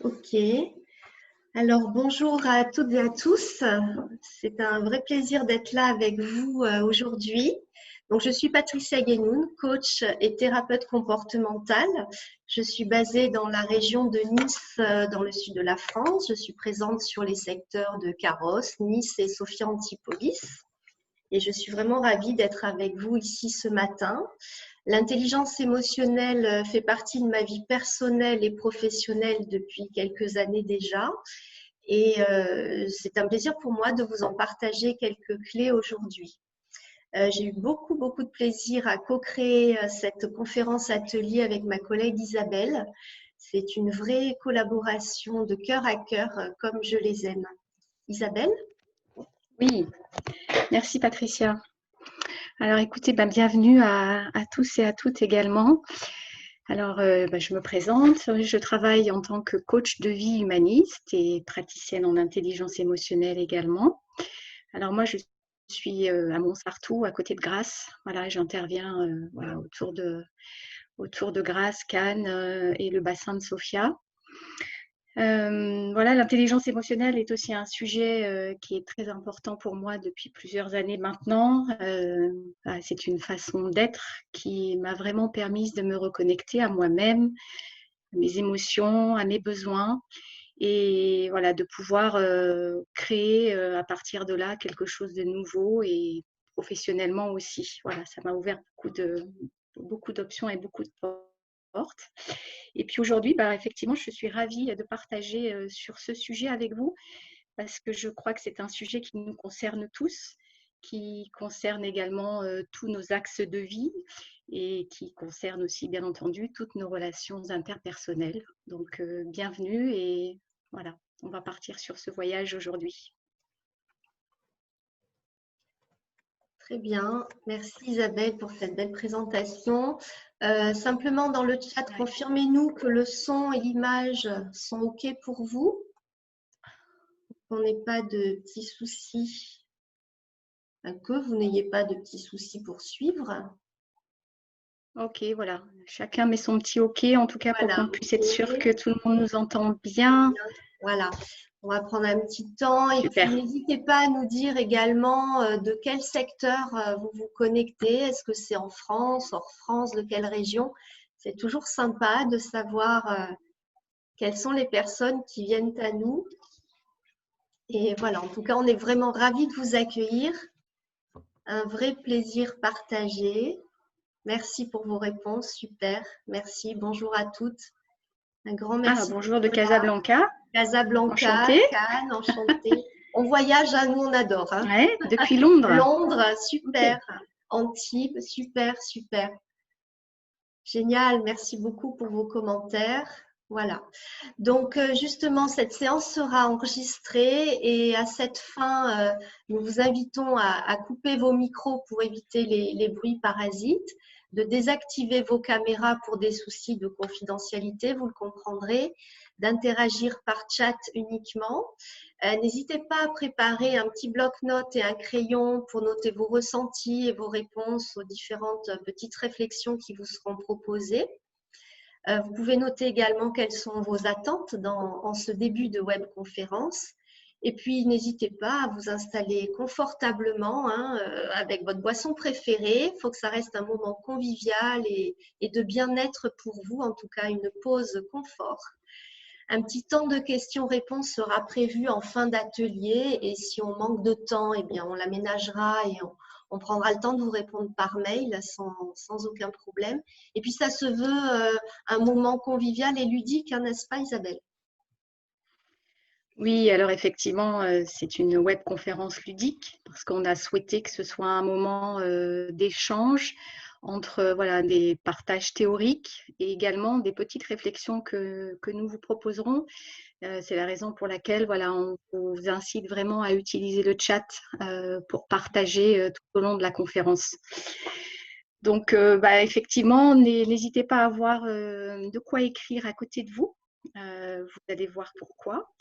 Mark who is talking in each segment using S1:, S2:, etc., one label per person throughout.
S1: Ok. Alors, bonjour à toutes et à tous. C'est un vrai plaisir d'être là avec vous aujourd'hui. Donc, je suis Patricia Guénoun, coach et thérapeute comportementale. Je suis basée dans la région de Nice, dans le sud de la France. Je suis présente sur les secteurs de Carrosse, Nice et Sophia Antipolis. Et je suis vraiment ravie d'être avec vous ici ce matin. L'intelligence émotionnelle fait partie de ma vie personnelle et professionnelle depuis quelques années déjà. Et c'est un plaisir pour moi de vous en partager quelques clés aujourd'hui. J'ai eu beaucoup de plaisir à co-créer cette conférence atelier avec ma collègue Isabelle. C'est une vraie collaboration de cœur à cœur, comme je les aime. Isabelle?
S2: Oui, merci Patricia. Alors écoutez, bienvenue à tous et à toutes également. Alors je me présente, je travaille en tant que coach de vie humaniste et praticienne en intelligence émotionnelle également. Alors moi je suis à Montsartou, à côté de Grasse. Voilà, j'interviens autour de Grasse, Cannes et le bassin de Sofia. Voilà, l'intelligence émotionnelle est aussi un sujet qui est très important pour moi depuis plusieurs années maintenant. C'est une façon d'être qui m'a vraiment permise de me reconnecter à moi-même, à mes émotions, à mes besoins et voilà, de pouvoir créer à partir de là quelque chose de nouveau et professionnellement aussi. Voilà, ça m'a ouvert beaucoup d'options et beaucoup de portes. Et puis aujourd'hui, effectivement, je suis ravie de partager sur ce sujet avec vous parce que je crois que c'est un sujet qui nous concerne tous, qui concerne également tous nos axes de vie et qui concerne aussi, bien entendu, toutes nos relations interpersonnelles. Donc, bienvenue et voilà, on va partir sur ce voyage aujourd'hui.
S1: Très bien, merci Isabelle pour cette belle présentation. Simplement dans le chat, confirmez-nous que le son et l'image sont OK pour vous, qu'on n'ait pas de petits soucis, que vous n'ayez pas de petits soucis pour suivre.
S2: Ok, voilà, chacun met son petit OK, en tout cas pour
S1: Voilà,
S2: qu'on puisse être sûr
S1: OK.
S2: que tout le monde nous entend bien.
S1: Voilà, on va prendre un petit temps et puis
S2: Super.
S1: n'hésitez pas à nous dire également de quel secteur vous vous connectez. Est-ce que c'est en France, hors France, de quelle région? C'est toujours sympa de savoir quelles sont les personnes qui viennent à nous. Et voilà, en tout cas, on est vraiment ravis de vous accueillir. Un vrai plaisir partagé. Merci pour vos réponses, super. Merci, bonjour à toutes. Un grand
S2: Ah,
S1: merci
S2: bonjour de
S1: d'être là.
S2: Casablanca.
S1: Casablanca,
S2: Enchantée.
S1: Cannes, enchantée. On voyage, hein, nous on adore. Hein.
S2: Ouais, depuis Londres.
S1: Londres,
S2: Ok.
S1: super. Antibes, super, super. Génial, merci beaucoup pour vos commentaires. Voilà. Donc, justement, cette séance sera enregistrée et à cette fin, nous vous invitons à couper vos micros pour éviter les bruits parasites, de désactiver vos caméras pour des soucis de confidentialité, vous le comprendrez, d'interagir par chat uniquement. N'hésitez pas à préparer un petit bloc-notes et un crayon pour noter vos ressentis et vos réponses aux différentes petites réflexions qui vous seront proposées. Vous pouvez noter également quelles sont vos attentes en ce début de webconférence. Et puis, n'hésitez pas à vous installer confortablement hein, avec votre boisson préférée. Il faut que ça reste un moment convivial et de bien-être pour vous, en tout cas une pause confort. Un petit temps de questions-réponses sera prévu en fin d'atelier et si on manque de temps, eh bien, on l'aménagera et on prendra le temps de vous répondre par mail sans aucun problème. Et puis, ça se veut un moment convivial et ludique, hein, n'est-ce pas Isabelle?
S2: Oui, alors effectivement, c'est une webconférence ludique parce qu'on a souhaité que ce soit un moment d'échange entre voilà, des partages théoriques et également des petites réflexions que nous vous proposerons. C'est la raison pour laquelle voilà, on vous incite vraiment à utiliser le chat pour partager tout au long de la conférence. Donc, effectivement, n'hésitez pas à avoir de quoi écrire à côté de vous. Vous allez voir pourquoi.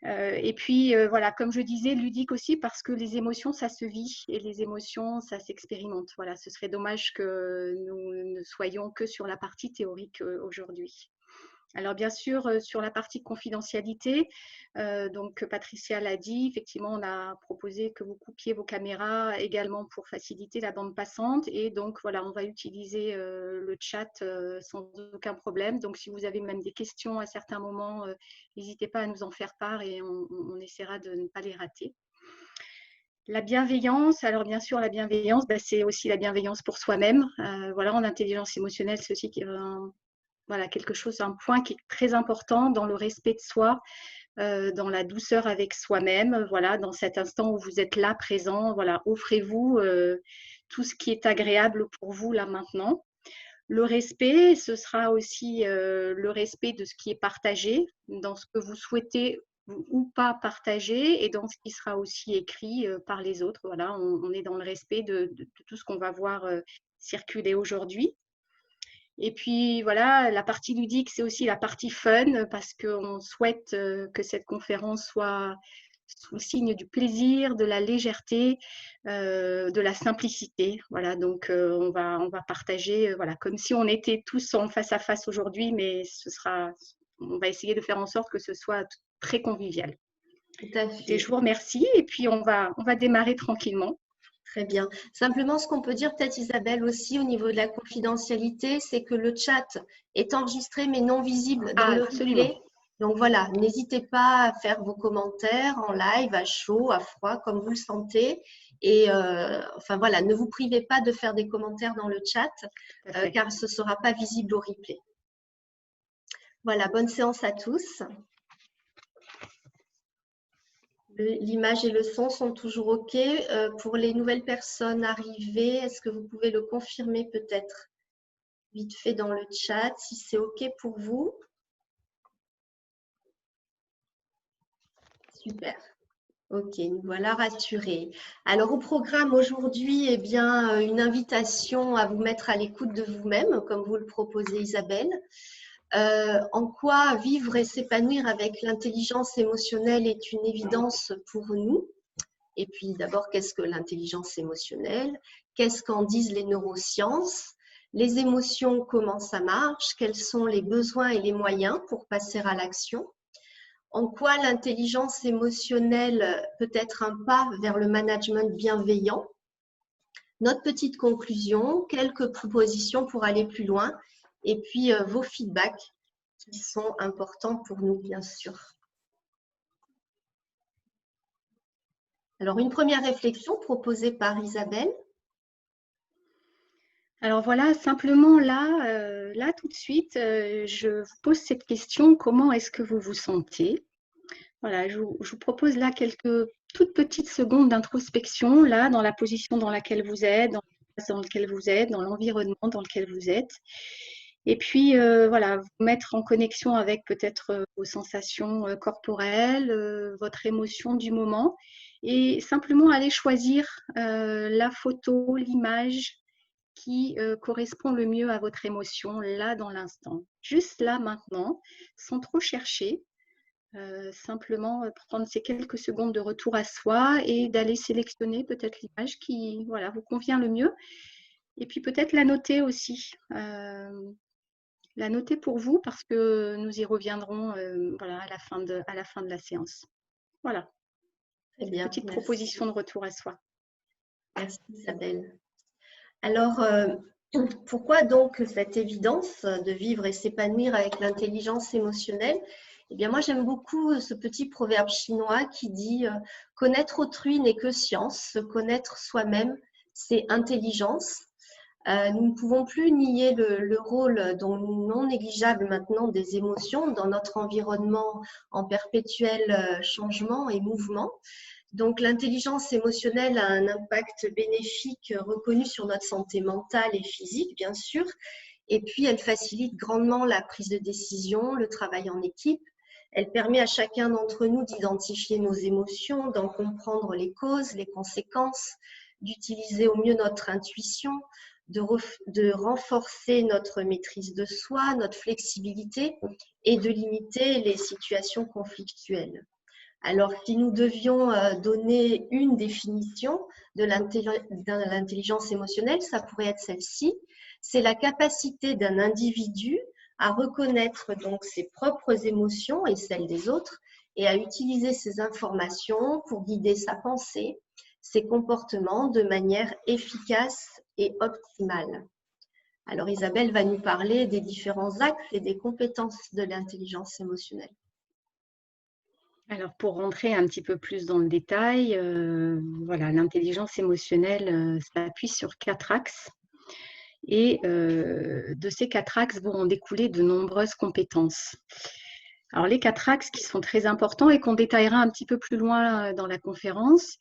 S2: Et puis, voilà, comme je disais, ludique aussi parce que les émotions, ça se vit et les émotions, ça s'expérimente. Voilà, ce serait dommage que nous ne soyons que sur la partie théorique aujourd'hui. Alors bien sûr, sur la partie confidentialité, donc Patricia l'a dit, effectivement, on a proposé que vous coupiez vos caméras également pour faciliter la bande passante. Et donc voilà, on va utiliser le chat sans aucun problème. Donc si vous avez même des questions à certains moments, n'hésitez pas à nous en faire part et on essaiera de ne pas les rater. La bienveillance, alors bien sûr, la bienveillance, c'est aussi la bienveillance pour soi-même. Voilà, en intelligence émotionnelle, c'est aussi voilà, quelque chose, un point qui est très important dans le respect de soi, dans la douceur avec soi-même, voilà, dans cet instant où vous êtes là, présent, voilà, offrez-vous tout ce qui est agréable pour vous là maintenant. Le respect, ce sera aussi le respect de ce qui est partagé, dans ce que vous souhaitez ou pas partager et dans ce qui sera aussi écrit par les autres. Voilà, on est dans le respect de tout ce qu'on va voir circuler aujourd'hui. Et puis voilà, la partie ludique, c'est aussi la partie fun parce qu'on souhaite que cette conférence soit sous le signe du plaisir, de la légèreté, de la simplicité. Voilà, donc on va partager, voilà, comme si on était tous en face à face aujourd'hui, mais on va essayer de faire en sorte que ce soit très convivial.
S1: Tout à
S2: Et
S1: fait.
S2: je vous remercie et puis on va démarrer tranquillement.
S1: Très bien. Simplement, ce qu'on peut dire peut-être, Isabelle, aussi au niveau de la confidentialité, c'est que le chat est enregistré mais non visible dans le
S2: Absolument.
S1: replay. Donc voilà, n'hésitez pas à faire vos commentaires en live, à chaud, à froid, comme vous le sentez. Et enfin voilà, ne vous privez pas de faire des commentaires dans le chat, car ce ne sera pas visible au replay. Voilà, bonne séance à tous. L'image et le son sont toujours OK. Pour les nouvelles personnes arrivées, est-ce que vous pouvez le confirmer peut-être vite fait dans le chat si c'est OK pour vous? Super. OK, nous voilà rassurés. Alors au programme aujourd'hui, eh bien, une invitation à vous mettre à l'écoute de vous-même, comme vous le proposez Isabelle. En quoi vivre et s'épanouir avec l'intelligence émotionnelle est une évidence pour nous? Et puis d'abord, qu'est-ce que l'intelligence émotionnelle? Qu'est-ce qu'en disent les neurosciences? Les émotions, comment ça marche? Quels sont les besoins et les moyens pour passer à l'action? En quoi l'intelligence émotionnelle peut être un pas vers le management bienveillant? Notre petite conclusion, quelques propositions pour aller plus loin, et puis vos feedbacks qui sont importants pour nous, bien sûr. Alors, une première réflexion proposée par Isabelle.
S2: Alors voilà, simplement là tout de suite, je vous pose cette question, comment est-ce que vous vous sentez? Voilà, je vous propose là quelques toutes petites secondes d'introspection, là, dans la position dans laquelle vous êtes, dans l'espace dans lequel vous êtes, dans l'environnement dans lequel vous êtes. Et puis, voilà, vous mettre en connexion avec peut-être vos sensations corporelles, votre émotion du moment, et simplement aller choisir la photo, l'image qui correspond le mieux à votre émotion là dans l'instant. Juste là maintenant, sans trop chercher, simplement prendre ces quelques secondes de retour à soi et d'aller sélectionner peut-être l'image qui voilà, vous convient le mieux. Et puis peut-être la noter aussi. La noter pour vous parce que nous y reviendrons voilà, à la fin de la séance. Voilà.
S1: Très bien,
S2: petite
S1: merci.
S2: proposition de retour à soi.
S1: Merci Isabelle. Alors, pourquoi donc cette évidence de vivre et s'épanouir avec l'intelligence émotionnelle? Eh bien, moi, j'aime beaucoup ce petit proverbe chinois qui dit « Connaître autrui n'est que science, se connaître soi-même, c'est intelligence ». Nous ne pouvons plus nier le rôle non négligeable maintenant des émotions dans notre environnement en perpétuel changement et mouvement. Donc, l'intelligence émotionnelle a un impact bénéfique reconnu sur notre santé mentale et physique, bien sûr. Et puis, elle facilite grandement la prise de décision, le travail en équipe. Elle permet à chacun d'entre nous d'identifier nos émotions, d'en comprendre les causes, les conséquences, d'utiliser au mieux notre intuition, de renforcer notre maîtrise de soi, notre flexibilité et de limiter les situations conflictuelles. Alors, si nous devions donner une définition de l'intelligence émotionnelle, ça pourrait être celle-ci. C'est la capacité d'un individu à reconnaître donc ses propres émotions et celles des autres et à utiliser ces informations pour guider sa pensée, ses comportements de manière efficace et optimale. Alors Isabelle va nous parler des différents axes et des compétences de l'intelligence émotionnelle.
S2: Alors, pour rentrer un petit peu plus dans le détail, voilà, l'intelligence émotionnelle s'appuie sur 4 axes. Et de ces 4 axes vont en découler de nombreuses compétences. Alors, les 4 axes qui sont très importants et qu'on détaillera un petit peu plus loin dans la conférence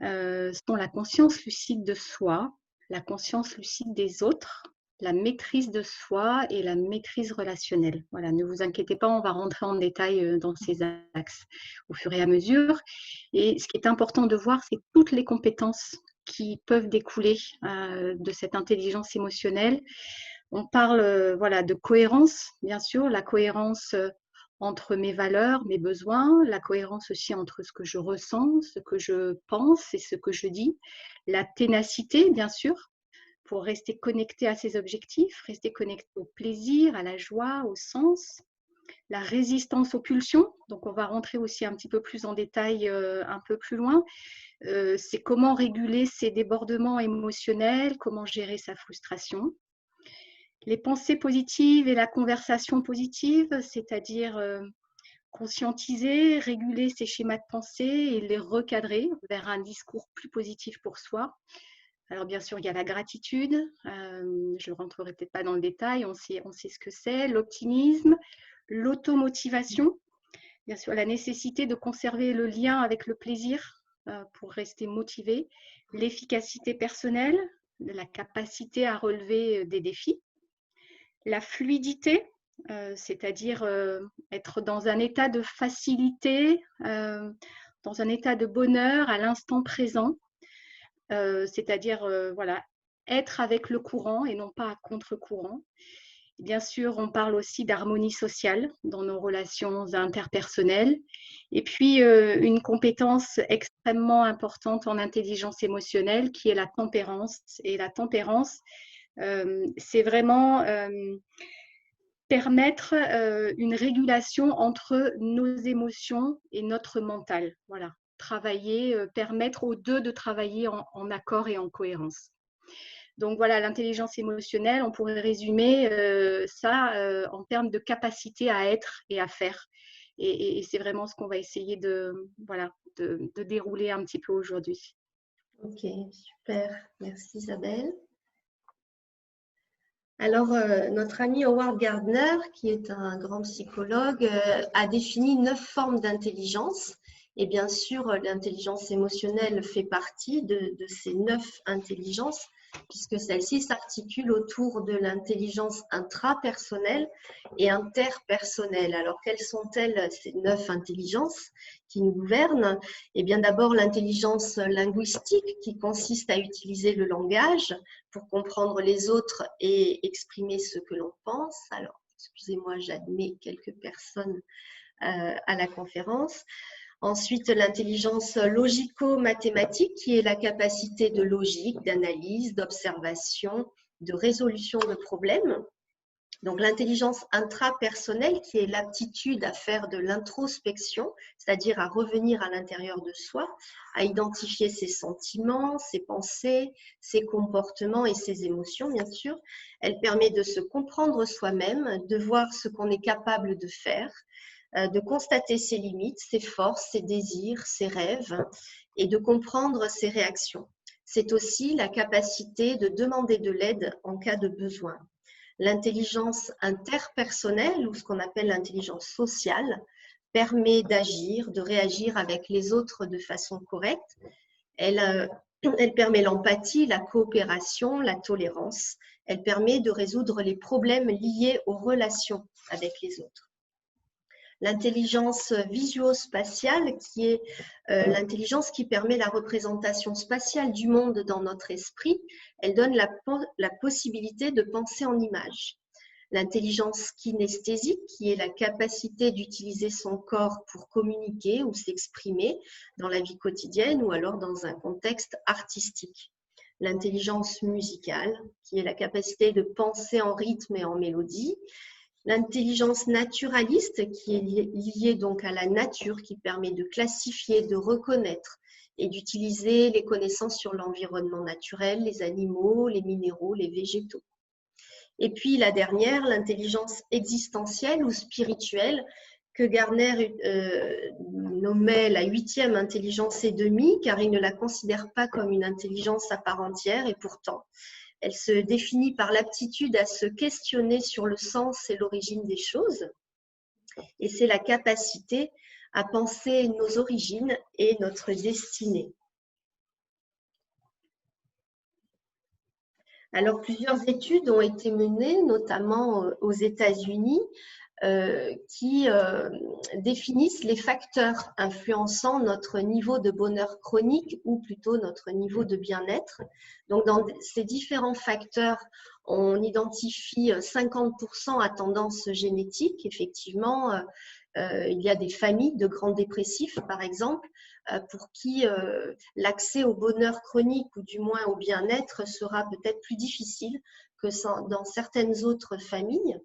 S2: sont la conscience lucide de soi, la conscience lucide des autres, la maîtrise de soi et la maîtrise relationnelle. Voilà, ne vous inquiétez pas, on va rentrer en détail dans ces axes au fur et à mesure. Et ce qui est important de voir, c'est toutes les compétences qui peuvent découler de cette intelligence émotionnelle. On parle voilà, de cohérence, bien sûr, la cohérence entre mes valeurs, mes besoins, la cohérence aussi entre ce que je ressens, ce que je pense et ce que je dis, la ténacité, bien sûr, pour rester connecté à ses objectifs, rester connecté au plaisir, à la joie, au sens, la résistance aux pulsions. Donc, on va rentrer aussi un petit peu plus en détail un peu plus loin. C'est comment réguler ses débordements émotionnels, comment gérer sa frustration. Les pensées positives et la conversation positive, c'est-à-dire conscientiser, réguler ses schémas de pensée et les recadrer vers un discours plus positif pour soi. Alors bien sûr, il y a la gratitude, je ne rentrerai peut-être pas dans le détail, on sait ce que c'est, l'optimisme, l'automotivation, bien sûr la nécessité de conserver le lien avec le plaisir pour rester motivé, l'efficacité personnelle, la capacité à relever des défis, la fluidité, c'est-à-dire être dans un état de facilité, dans un état de bonheur à l'instant présent, c'est-à-dire voilà, être avec le courant et non pas à contre-courant. Bien sûr, on parle aussi d'harmonie sociale dans nos relations interpersonnelles. Et puis, une compétence extrêmement importante en intelligence émotionnelle qui est la tempérance. Et la tempérance, c'est vraiment permettre une régulation entre nos émotions et notre mental. Voilà, travailler, permettre aux deux de travailler en accord et en cohérence. Donc voilà, l'intelligence émotionnelle, on pourrait résumer ça en termes de capacité à être et à faire. Et c'est vraiment ce qu'on va essayer voilà, de dérouler un petit peu aujourd'hui.
S1: Ok, super. Merci Isabelle. Alors, notre ami Howard Gardner, qui est un grand psychologue, a défini 9 formes d'intelligence. Et bien sûr, l'intelligence émotionnelle fait partie de ces 9 intelligences, puisque celle-ci s'articule autour de l'intelligence intrapersonnelle et interpersonnelle. Alors, quelles sont-elles, ces 9 intelligences qui nous gouvernent? Eh bien, d'abord, l'intelligence linguistique, qui consiste à utiliser le langage pour comprendre les autres et exprimer ce que l'on pense. Alors, excusez-moi, j'admets quelques personnes à la conférence. Ensuite, l'intelligence logico-mathématique, qui est la capacité de logique, d'analyse, d'observation, de résolution de problèmes. Donc, l'intelligence intrapersonnelle, qui est l'aptitude à faire de l'introspection, c'est-à-dire à revenir à l'intérieur de soi, à identifier ses sentiments, ses pensées, ses comportements et ses émotions, bien sûr. Elle permet de se comprendre soi-même, de voir ce qu'on est capable de faire, de constater ses limites, ses forces, ses désirs, ses rêves et de comprendre ses réactions. C'est aussi la capacité de demander de l'aide en cas de besoin. L'intelligence interpersonnelle, ou ce qu'on appelle l'intelligence sociale, permet d'agir, de réagir avec les autres de façon correcte. Elle permet l'empathie, la coopération, la tolérance. Elle permet de résoudre les problèmes liés aux relations avec les autres. L'intelligence visuospatiale, qui est l'intelligence qui permet la représentation spatiale du monde dans notre esprit, elle donne la possibilité de penser en images. L'intelligence kinesthésique, qui est la capacité d'utiliser son corps pour communiquer ou s'exprimer dans la vie quotidienne ou alors dans un contexte artistique. L'intelligence musicale, qui est la capacité de penser en rythme et en mélodie. L'intelligence naturaliste qui est liée donc à la nature, qui permet de classifier, de reconnaître et d'utiliser les connaissances sur l'environnement naturel, les animaux, les minéraux, les végétaux. Et puis la dernière, l'intelligence existentielle ou spirituelle, que Gardner nommait la 8e intelligence et demie, car il ne la considère pas comme une intelligence à part entière, et pourtant, elle se définit par l'aptitude à se questionner sur le sens et l'origine des choses, et c'est la capacité à penser nos origines et notre destinée. Alors, plusieurs études ont été menées, notamment aux États-Unis, qui définissent les facteurs influençant notre niveau de bonheur chronique ou plutôt notre niveau de bien-être. Donc, dans ces différents facteurs, on identifie 50% à tendance génétique. Effectivement, il y a des familles de grands dépressifs, par exemple, pour qui l'accès au bonheur chronique ou du moins au bien-être sera peut-être plus difficile que dans certaines autres familles.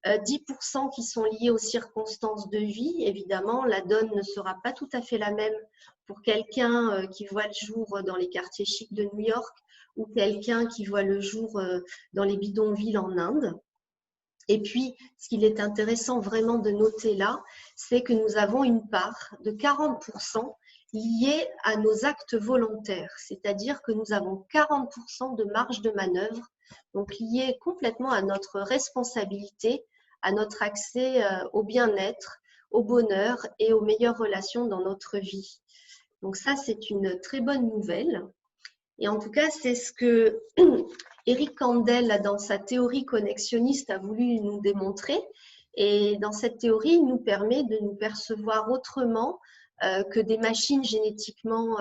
S1: 10% qui sont liés aux circonstances de vie. Évidemment, la donne ne sera pas tout à fait la même pour quelqu'un qui voit le jour dans les quartiers chics de New York ou quelqu'un qui voit le jour dans les bidonvilles en Inde. Et puis, ce qu'il est intéressant vraiment de noter là, c'est que nous avons une part de 40% liée à nos actes volontaires, c'est-à-dire que nous avons 40% de marge de manœuvre, donc liée complètement à notre responsabilité, à notre accès au bien-être, au bonheur et aux meilleures relations dans notre vie. Donc ça, c'est une très bonne nouvelle. Et en tout cas, c'est ce que Eric Kandel, dans sa théorie connexionniste, a voulu nous démontrer. Et dans cette théorie, il nous permet de nous percevoir autrement que des machines génétiquement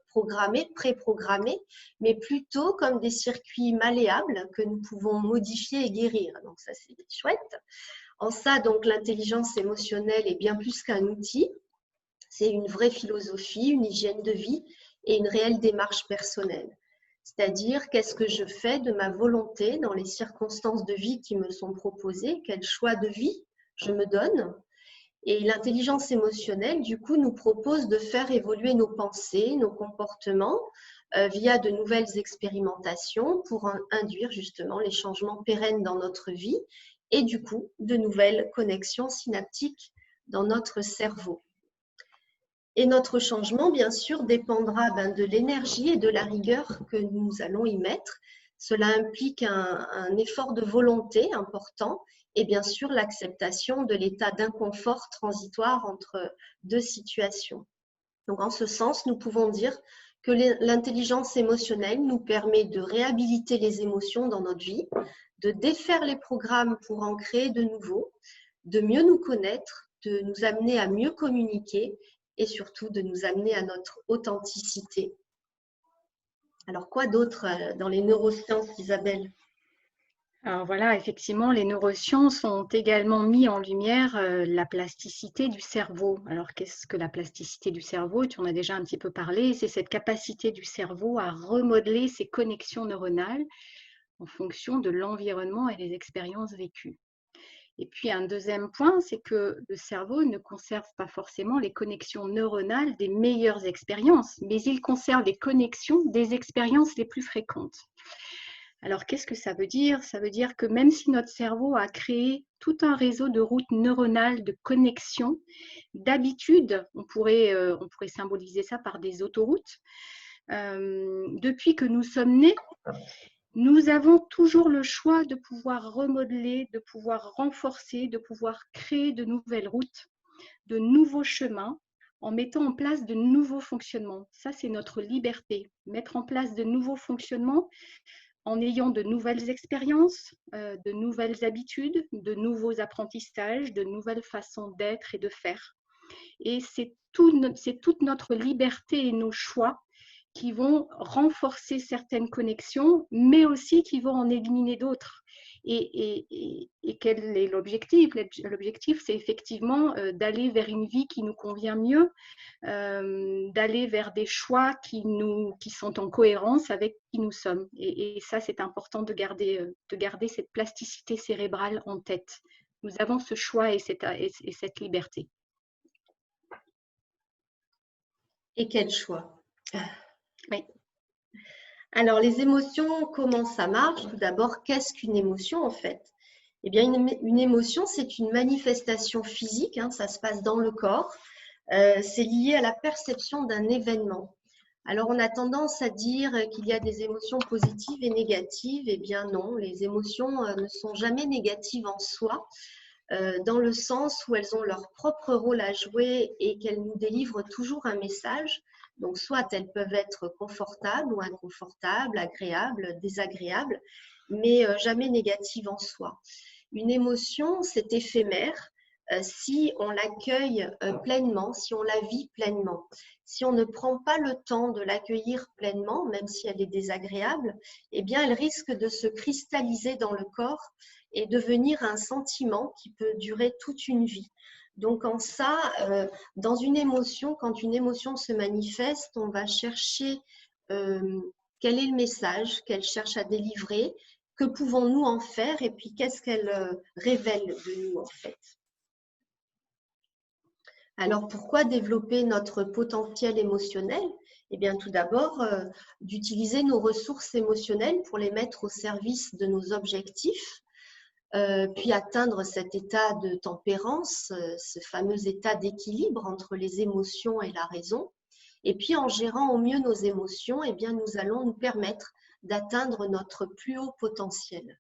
S1: programmées, préprogrammées, mais plutôt comme des circuits malléables que nous pouvons modifier et guérir. Donc ça, c'est chouette. En ça, donc, l'intelligence émotionnelle est bien plus qu'un outil. C'est une vraie philosophie, une hygiène de vie et une réelle démarche personnelle. C'est-à-dire, qu'est-ce que je fais de ma volonté dans les circonstances de vie qui me sont proposées, quel choix de vie je me donne. Et l'intelligence émotionnelle, du coup, nous propose de faire évoluer nos pensées, nos comportements via de nouvelles expérimentations pour induire justement les changements pérennes dans notre vie et du coup, de nouvelles connexions synaptiques dans notre cerveau. Et notre changement, bien sûr, dépendra de l'énergie et de la rigueur que nous allons y mettre. Cela implique un effort de volonté important et bien sûr l'acceptation de l'état d'inconfort transitoire entre deux situations. Donc, en ce sens, nous pouvons dire que l'intelligence émotionnelle nous permet de réhabiliter les émotions dans notre vie, de défaire les programmes pour en créer de nouveaux, de mieux nous connaître, de nous amener à mieux communiquer et surtout de nous amener à notre authenticité. Alors, quoi d'autre dans les neurosciences, Isabelle ?
S2: Alors voilà, effectivement, les neurosciences ont également mis en lumière la plasticité du cerveau. Alors, qu'est-ce que la plasticité du cerveau? Tu en as déjà un petit peu parlé. C'est cette capacité du cerveau à remodeler ses connexions neuronales en fonction de l'environnement et des expériences vécues. Et puis, un deuxième point, c'est que le cerveau ne conserve pas forcément les connexions neuronales des meilleures expériences, mais il conserve les connexions des expériences les plus fréquentes. Alors, qu'est-ce que ça veut dire? Ça veut dire que même si notre cerveau a créé tout un réseau de routes neuronales de connexion, d'habitude, on pourrait symboliser ça par des autoroutes, depuis que nous sommes nés, nous avons toujours le choix de pouvoir remodeler, de pouvoir renforcer, de pouvoir créer de nouvelles routes, de nouveaux chemins, en mettant en place de nouveaux fonctionnements. Ça, c'est notre liberté. Mettre en place de nouveaux fonctionnements en ayant de nouvelles expériences, de nouvelles habitudes, de nouveaux apprentissages, de nouvelles façons d'être et de faire. Et c'est toute notre liberté et nos choix qui vont renforcer certaines connexions, mais aussi qui vont en éliminer d'autres. Et quel est l'objectif? L'objectif, c'est effectivement d'aller vers une vie qui nous convient mieux, d'aller vers des choix qui sont en cohérence avec qui nous sommes. Et ça, c'est important de garder cette plasticité cérébrale en tête nous avons ce choix et cette liberté.
S1: Et quel choix?
S2: Oui.
S1: Alors, les émotions, comment ça marche? Tout d'abord, qu'est-ce qu'une émotion en fait? Eh bien, une émotion, c'est une manifestation physique, hein, ça se passe dans le corps. C'est lié à la perception d'un événement. Alors, on a tendance à dire qu'il y a des émotions positives et négatives. Eh bien, non, les émotions ne sont jamais négatives en soi, dans le sens où elles ont leur propre rôle à jouer et qu'elles nous délivrent toujours un message. Donc, soit elles peuvent être confortables ou inconfortables, agréables, désagréables, mais jamais négatives en soi. Une émotion, c'est éphémère si on l'accueille pleinement, si on la vit pleinement. Si on ne prend pas le temps de l'accueillir pleinement, même si elle est désagréable, eh bien, elle risque de se cristalliser dans le corps et devenir un sentiment qui peut durer toute une vie. Donc, en ça, dans une émotion, quand une émotion se manifeste, on va chercher quel est le message qu'elle cherche à délivrer, que pouvons-nous en faire et puis qu'est-ce qu'elle révèle de nous en fait. Alors, pourquoi développer notre potentiel émotionnel? Eh bien, tout d'abord, d'utiliser nos ressources émotionnelles pour les mettre au service de nos objectifs, puis atteindre cet état de tempérance, ce fameux état d'équilibre entre les émotions et la raison. Et puis, en gérant au mieux nos émotions, eh bien, nous allons nous permettre d'atteindre notre plus haut potentiel.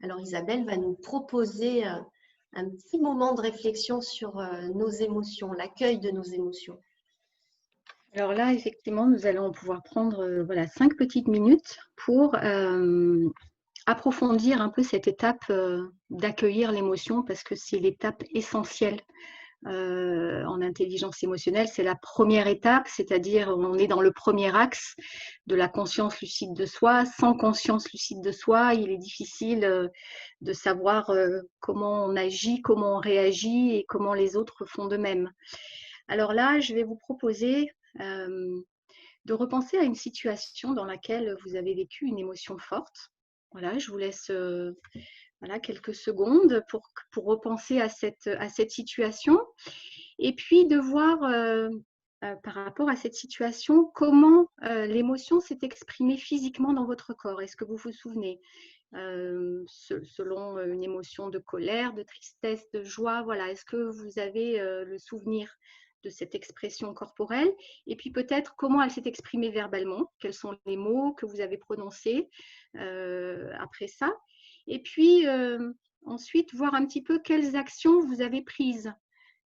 S1: Alors, Isabelle va nous proposer un petit moment de réflexion sur nos émotions, l'accueil de nos émotions.
S2: Alors là, effectivement, nous allons pouvoir prendre 5 petites minutes pour approfondir un peu cette étape d'accueillir l'émotion, parce que c'est l'étape essentielle en intelligence émotionnelle. C'est la première étape, c'est-à-dire on est dans le premier axe de la conscience lucide de soi. Sans conscience lucide de soi, il est difficile de savoir comment on agit, comment on réagit et comment les autres font de même. Alors là, je vais vous proposer de repenser à une situation dans laquelle vous avez vécu une émotion forte. Voilà, je vous laisse quelques secondes pour repenser à cette situation et puis de voir par rapport à cette situation comment l'émotion s'est exprimée physiquement dans votre corps. Est-ce que vous vous souvenez selon une émotion de colère, de tristesse, de joie, voilà, est-ce que vous avez le souvenir de cette expression corporelle et puis peut-être comment elle s'est exprimée verbalement, quels sont les mots que vous avez prononcés après ça, et puis ensuite voir un petit peu quelles actions vous avez prises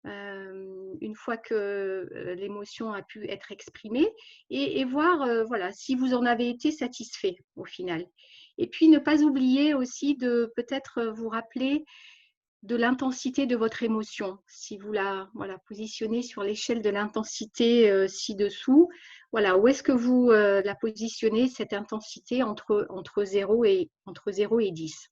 S2: une fois que l'émotion a pu être exprimée et voir si vous en avez été satisfait au final. Et puis ne pas oublier aussi de peut-être vous rappeler de l'intensité de votre émotion. Si vous la positionnez sur l'échelle de l'intensité ci-dessous, où est-ce que vous la positionnez, cette intensité entre 0 et 10.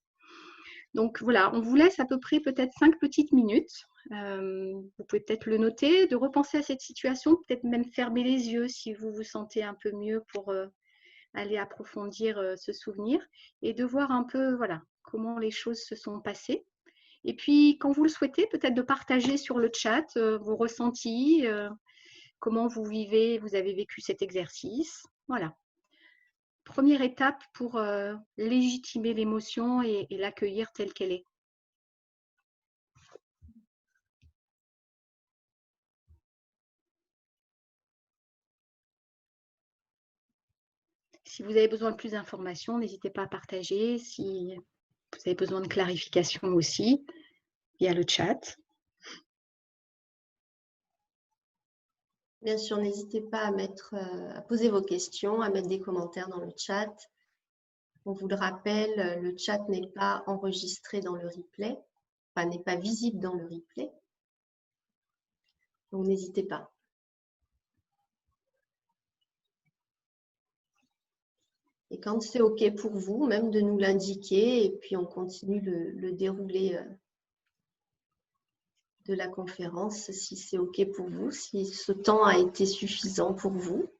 S2: Donc voilà, on vous laisse à peu près peut-être 5 petites minutes. Vous pouvez peut-être le noter, de repenser à cette situation, peut-être même fermer les yeux si vous vous sentez un peu mieux pour aller approfondir ce souvenir et de voir un peu comment les choses se sont passées. Et puis, quand vous le souhaitez, peut-être de partager sur le chat vos ressentis, comment vous avez vécu cet exercice. Voilà. Première étape pour légitimer l'émotion et l'accueillir telle qu'elle est. Si vous avez besoin de plus d'informations, n'hésitez pas à partager. Si vous avez besoin de clarification aussi, via le chat.
S1: Bien sûr, n'hésitez pas à poser vos questions, à mettre des commentaires dans le chat. On vous le rappelle, le chat n'est pas enregistré dans le replay, enfin n'est pas visible dans le replay. Donc n'hésitez pas. Et quand c'est OK pour vous, même de nous l'indiquer, et puis on continue le déroulé de la conférence, si c'est OK pour vous, si ce temps a été suffisant pour vous.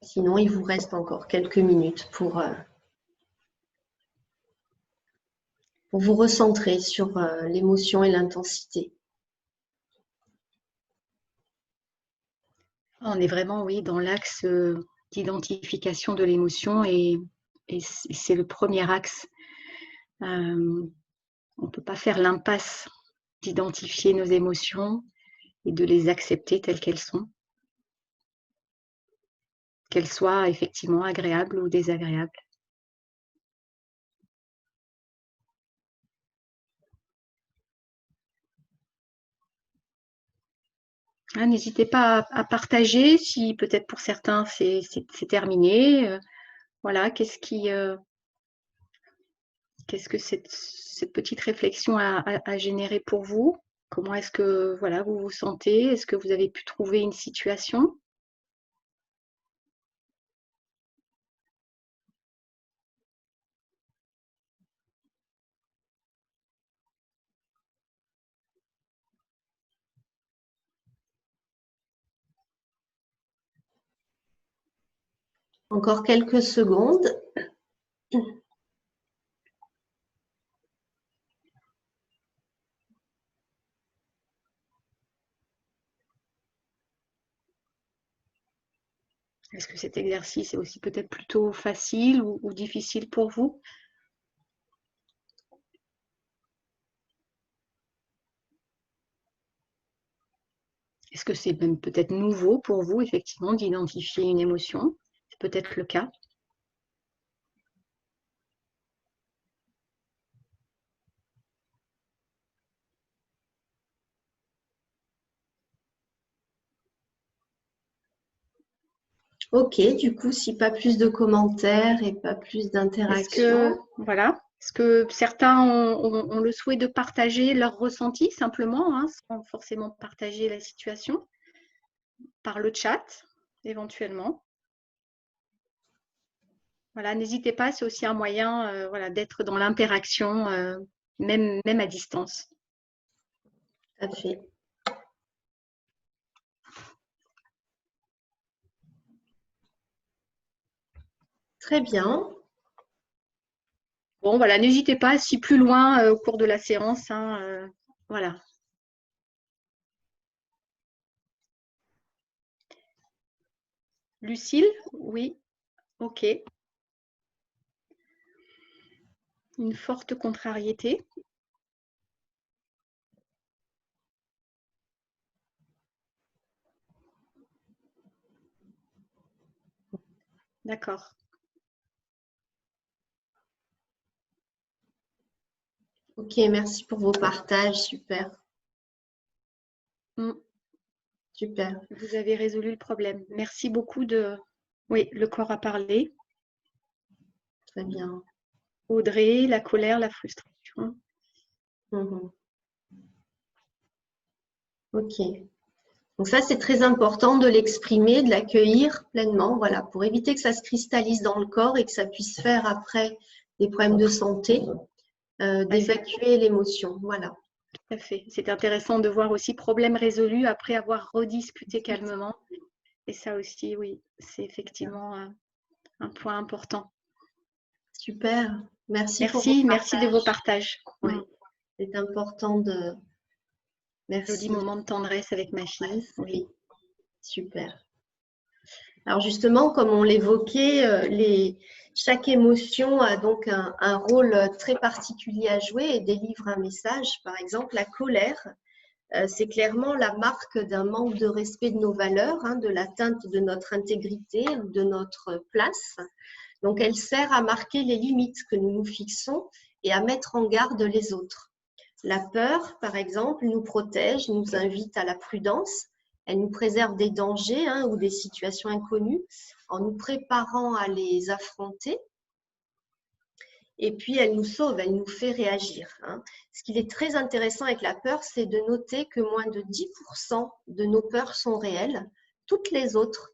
S1: Sinon, il vous reste encore quelques minutes pour pour vous recentrer sur l'émotion et l'intensité.
S2: On est vraiment, oui, dans l'axe d'identification de l'émotion et c'est le premier axe. On ne peut pas faire l'impasse d'identifier nos émotions et de les accepter telles qu'elles sont, qu'elles soient effectivement agréables ou désagréables. N'hésitez pas à partager si peut-être pour certains c'est terminé. Voilà, qu'est-ce que cette petite réflexion a généré pour vous? Comment est-ce que voilà, vous vous sentez? Est-ce que vous avez pu trouver une situation?
S1: Encore quelques secondes.
S2: Est-ce que cet exercice est aussi peut-être plutôt facile ou difficile pour vous? Est-ce que c'est même peut-être nouveau pour vous, effectivement, d'identifier une émotion? C'est peut-être le cas.
S1: Ok, du coup, si pas plus de commentaires et pas plus d'interactions.
S2: Est-ce que certains ont le souhait de partager leur ressenti simplement, sans forcément partager la situation, par le chat, éventuellement? Voilà, n'hésitez pas, c'est aussi un moyen d'être dans l'interaction, même à distance.
S1: Tout à fait. Très bien.
S2: Bon, voilà, n'hésitez pas, si plus loin au cours de la séance, voilà. Lucille, oui, ok. Une forte contrariété. D'accord.
S1: Ok, merci pour vos partages. Super. Super.
S2: Vous avez résolu le problème. Merci beaucoup de... Oui, le corps a parlé.
S1: Très bien.
S2: Audrey, la colère, la frustration.
S1: Ok. Donc ça, c'est très important de l'exprimer, de l'accueillir pleinement, voilà, pour éviter que ça se cristallise dans le corps et que ça puisse faire après des problèmes de santé, d'évacuer l'émotion. Voilà.
S2: Tout à fait. C'est intéressant de voir aussi problème résolu après avoir rediscuté calmement. Et ça aussi, oui, c'est effectivement un point important.
S1: Super. Merci pour vos
S2: merci de vos partages.
S1: Oui, c'est important de... Merci.
S2: Joli moment de tendresse avec ma fille.
S1: Oui, super. Alors justement, comme on l'évoquait, chaque émotion a donc un rôle très particulier à jouer et délivre un message. Par exemple, la colère, c'est clairement la marque d'un manque de respect de nos valeurs, de l'atteinte de notre intégrité ou de notre place. Donc, elle sert à marquer les limites que nous nous fixons et à mettre en garde les autres. La peur, par exemple, nous protège, nous invite à la prudence. Elle nous préserve des dangers ou des situations inconnues en nous préparant à les affronter. Et puis, elle nous sauve, elle nous fait réagir. Ce qui est très intéressant avec la peur, c'est de noter que moins de 10% de nos peurs sont réelles. Toutes les autres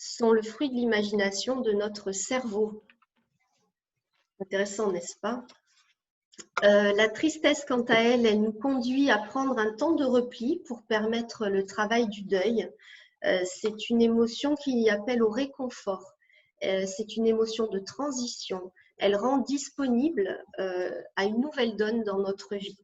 S1: sont le fruit de l'imagination de notre cerveau. Intéressant, n'est-ce pas? La tristesse, quant à elle, elle nous conduit à prendre un temps de repli pour permettre le travail du deuil. C'est une émotion qui appelle au réconfort. C'est une émotion de transition. elle rend disponible à une nouvelle donne dans notre vie.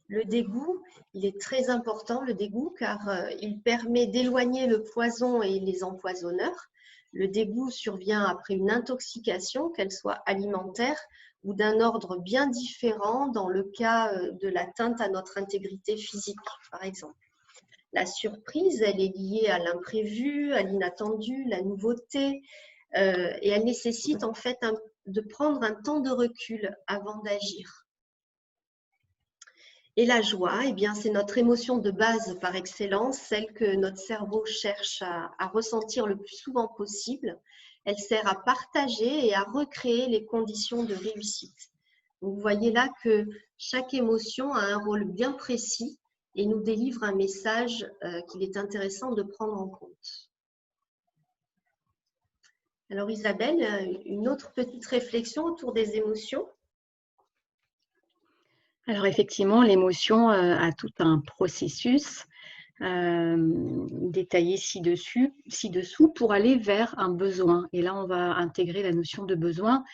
S1: Le dégoût, il est très important, le dégoût, car il permet d'éloigner le poison et les empoisonneurs. Le dégoût survient après une intoxication, qu'elle soit alimentaire ou d'un ordre bien différent dans le cas de l'atteinte à notre intégrité physique, par exemple. La surprise, elle est liée à l'imprévu, à l'inattendu, la nouveauté, et elle nécessite en fait de prendre un temps de recul avant d'agir. Et la joie, eh bien, c'est notre émotion de base par excellence, celle que notre cerveau cherche à ressentir le plus souvent possible. Elle sert à partager et à recréer les conditions de réussite. Donc, vous voyez là que chaque émotion a un rôle bien précis et nous délivre un message qu'il est intéressant de prendre en compte. Alors Isabelle, une autre petite réflexion autour des émotions?
S2: Alors effectivement, l'émotion a tout un processus détaillé ci-dessous pour aller vers un besoin. Et là, on va intégrer la notion de besoin.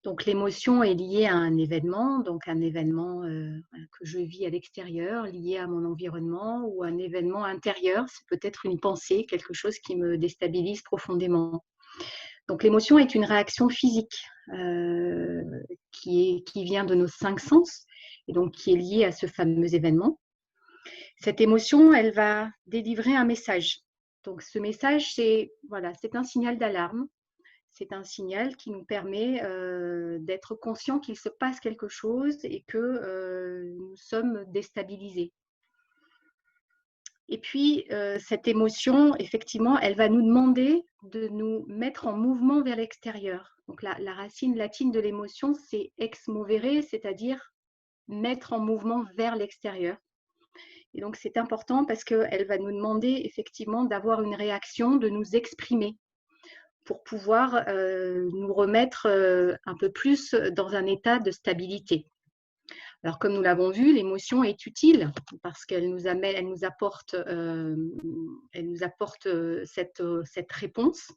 S2: Donc l'émotion est liée à un événement, donc un événement que je vis à l'extérieur, lié à mon environnement, ou un événement intérieur, c'est peut-être une pensée, quelque chose qui me déstabilise profondément. Donc l'émotion est une réaction physique qui vient de nos 5 sens et donc qui est liée à ce fameux événement. Cette émotion, elle va délivrer un message. Donc ce message, c'est un signal d'alarme. C'est un signal qui nous permet d'être conscient qu'il se passe quelque chose et que nous sommes déstabilisés. Et puis, cette émotion, effectivement, elle va nous demander de nous mettre en mouvement vers l'extérieur. Donc, la racine latine de l'émotion, c'est ex movere, c'est-à-dire mettre en mouvement vers l'extérieur. Et donc, c'est important parce qu'elle va nous demander effectivement d'avoir une réaction, de nous exprimer pour pouvoir nous remettre un peu plus dans un état de stabilité. Alors, comme nous l'avons vu, l'émotion est utile parce qu'elle nous apporte cette réponse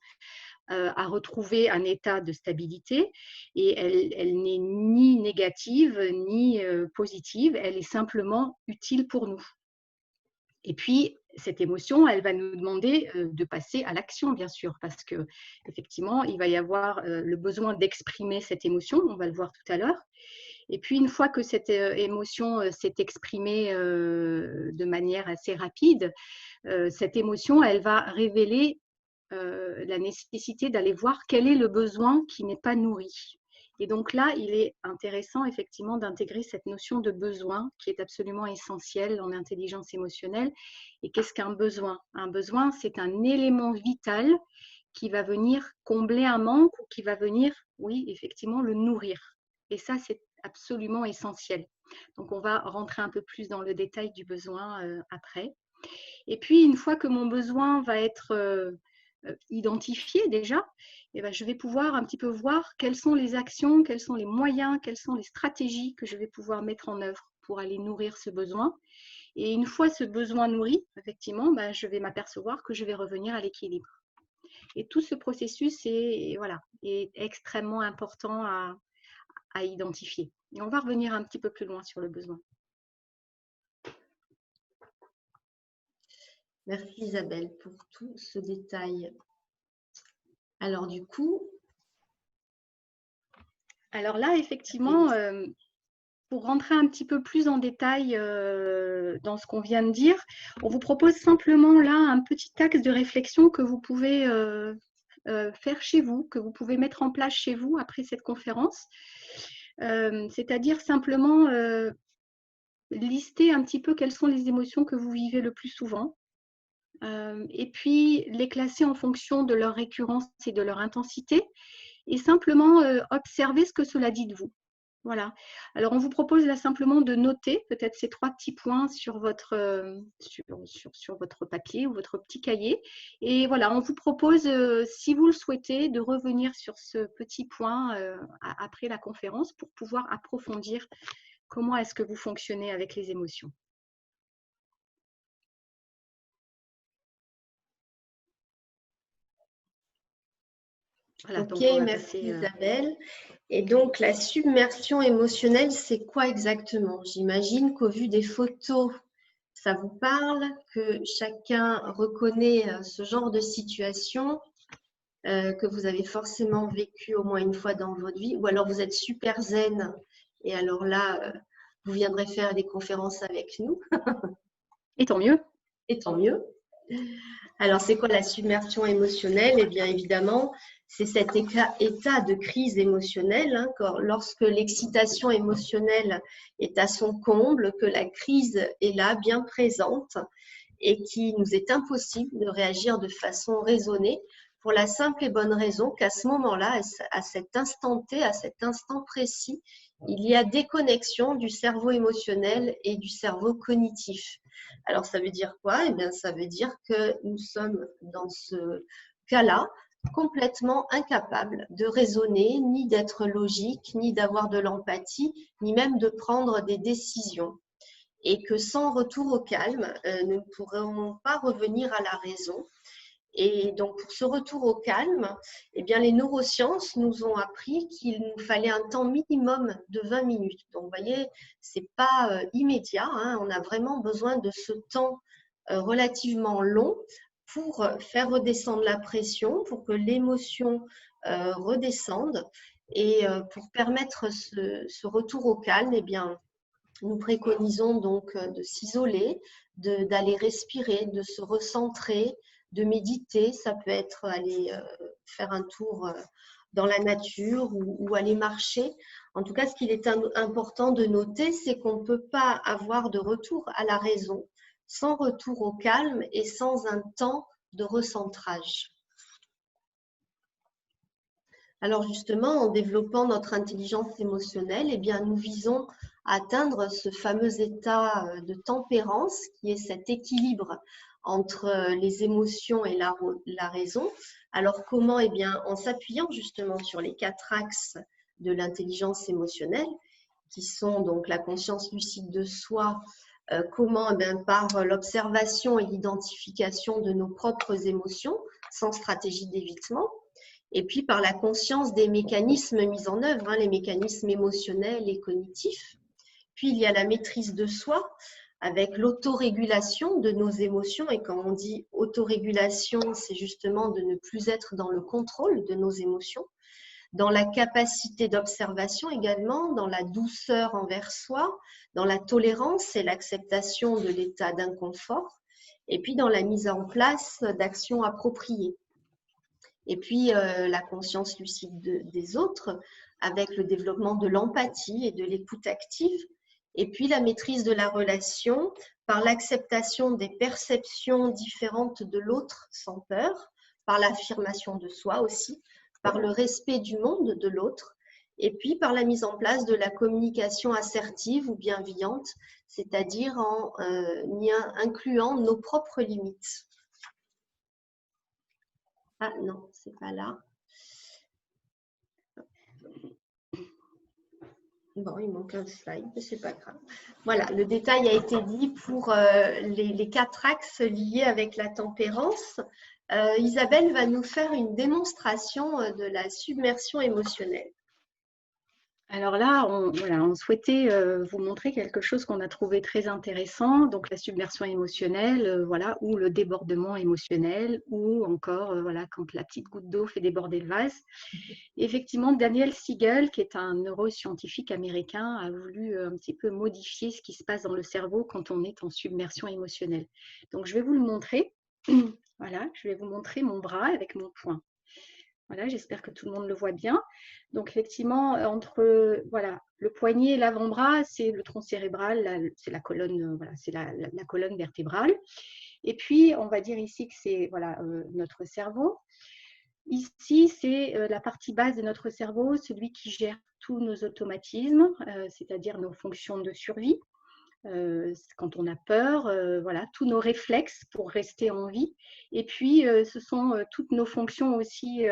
S2: à retrouver un état de stabilité et elle n'est ni négative ni positive, elle est simplement utile pour nous. Et puis, cette émotion, elle va nous demander de passer à l'action, bien sûr, parce qu'effectivement, il va y avoir le besoin d'exprimer cette émotion, on va le voir tout à l'heure. Et puis, une fois que cette émotion s'est exprimée de manière assez rapide, cette émotion, elle va révéler la nécessité d'aller voir quel est le besoin qui n'est pas nourri. Et donc là, il est intéressant effectivement d'intégrer cette notion de besoin qui est absolument essentielle en intelligence émotionnelle. Et qu'est-ce qu'un besoin? Un besoin, c'est un élément vital qui va venir combler un manque ou qui va venir, oui, effectivement, le nourrir. Et ça, c'est absolument essentiel. Donc, on va rentrer un peu plus dans le détail du besoin après. Et puis, une fois que mon besoin va être identifié déjà, eh ben, je vais pouvoir un petit peu voir quelles sont les actions, quels sont les moyens, quelles sont les stratégies que je vais pouvoir mettre en œuvre pour aller nourrir ce besoin. Et une fois ce besoin nourri, effectivement, ben, je vais m'apercevoir que je vais revenir à l'équilibre. Et tout ce processus est extrêmement important à identifier. Et on va revenir un petit peu plus loin sur le besoin.
S1: Merci Isabelle pour tout ce détail. Alors du coup…
S2: Alors là, effectivement, pour rentrer un petit peu plus en détail dans ce qu'on vient de dire, on vous propose simplement là un petit axe de réflexion que vous pouvez faire chez vous, que vous pouvez mettre en place chez vous après cette conférence. C'est-à-dire simplement lister un petit peu quelles sont les émotions que vous vivez le plus souvent. Et puis les classer en fonction de leur récurrence et de leur intensité et simplement observer ce que cela dit de vous. Voilà. Alors, on vous propose là simplement de noter peut-être ces 3 petits points sur votre, sur votre papier ou votre petit cahier. Et voilà, on vous propose, si vous le souhaitez, de revenir sur ce petit point après la conférence pour pouvoir approfondir comment est-ce que vous fonctionnez avec les émotions. Voilà,
S1: Ok,
S2: donc on va
S1: merci
S2: passer.
S1: Isabelle. Et donc, la submersion émotionnelle, c'est quoi exactement? J'imagine qu'au vu des photos, ça vous parle, que chacun reconnaît ce genre de situation, que vous avez forcément vécu au moins une fois dans votre vie, ou alors vous êtes super zen, et alors là, vous viendrez faire des conférences avec nous,
S2: Et tant mieux.
S1: et tant mieux. Alors, c'est quoi la submersion émotionnelle? Eh bien, évidemment, c'est cet état de crise émotionnelle, hein, lorsque l'excitation émotionnelle est à son comble, que la crise est là, bien présente, et qu'il nous est impossible de réagir de façon raisonnée pour la simple et bonne raison qu'à ce moment-là, à cet instant T, à cet instant précis, il y a déconnexion du cerveau émotionnel et du cerveau cognitif. Alors, ça veut dire quoi? Eh bien, ça veut dire que nous sommes dans ce cas-là complètement incapables de raisonner, ni d'être logique, ni d'avoir de l'empathie, ni même de prendre des décisions. Et que sans retour au calme, nous ne pourrons pas revenir à la raison. Et donc, pour ce retour au calme, eh bien, les neurosciences nous ont appris qu'il nous fallait un temps minimum de 20 minutes. Donc, vous voyez, ce n'est pas immédiat, hein, on a vraiment besoin de ce temps relativement long pour faire redescendre la pression, pour que l'émotion redescende. Et pour permettre ce retour au calme, eh bien, nous préconisons donc de s'isoler, d'aller respirer, de se recentrer, de méditer. Ça peut être aller faire un tour dans la nature ou aller marcher. En tout cas, ce qu'il est important de noter, c'est qu'on ne peut pas avoir de retour à la raison sans retour au calme et sans un temps de recentrage. Alors justement, en développant notre intelligence émotionnelle, eh bien, nous visons à atteindre ce fameux état de tempérance qui est cet équilibre entre les émotions et la raison. Alors comment? Eh bien, en s'appuyant justement sur les 4 axes de l'intelligence émotionnelle, qui sont donc la conscience lucide de soi, comment? Eh bien, par l'observation et l'identification de nos propres émotions, sans stratégie d'évitement, et puis par la conscience des mécanismes mis en œuvre, hein, les mécanismes émotionnels et cognitifs. Puis il y a la maîtrise de soi avec l'autorégulation de nos émotions. Et quand on dit autorégulation, c'est justement de ne plus être dans le contrôle de nos émotions, dans la capacité d'observation également, dans la douceur envers soi, dans la tolérance et l'acceptation de l'état d'inconfort, et puis dans la mise en place d'actions appropriées. Et puis la conscience lucide des autres avec le développement de l'empathie et de l'écoute active. Et puis la maîtrise de la relation par l'acceptation des perceptions différentes de l'autre sans peur, par l'affirmation de soi aussi, par le respect du monde de l'autre, et puis par la mise en place de la communication assertive ou bienveillante, c'est-à-dire en incluant nos propres limites. Ah non, c'est pas là. Bon, il manque un slide, mais c'est pas grave. Voilà, le détail a été dit pour les 4 axes liés avec la tempérance. Isabelle va nous faire une démonstration de la submersion émotionnelle.
S2: Alors là, on souhaitait vous montrer quelque chose qu'on a trouvé très intéressant, donc la submersion émotionnelle, voilà, ou le débordement émotionnel, ou encore voilà, quand la petite goutte d'eau fait déborder le vase. Effectivement, Daniel Siegel, qui est un neuroscientifique américain, a voulu un petit peu modifier ce qui se passe dans le cerveau quand on est en submersion émotionnelle. Donc, je vais vous le montrer. Voilà, je vais vous montrer mon bras avec mon poing. Voilà, j'espère que tout le monde le voit bien. Donc, effectivement, entre voilà, le poignet et l'avant-bras, c'est le tronc cérébral, c'est la colonne, voilà, c'est la colonne vertébrale. Et puis, on va dire ici que c'est voilà, notre cerveau. Ici, c'est la partie basse de notre cerveau, celui qui gère tous nos automatismes, c'est-à-dire nos fonctions de survie. Quand on a peur, voilà, tous nos réflexes pour rester en vie. Et puis, ce sont toutes nos fonctions aussi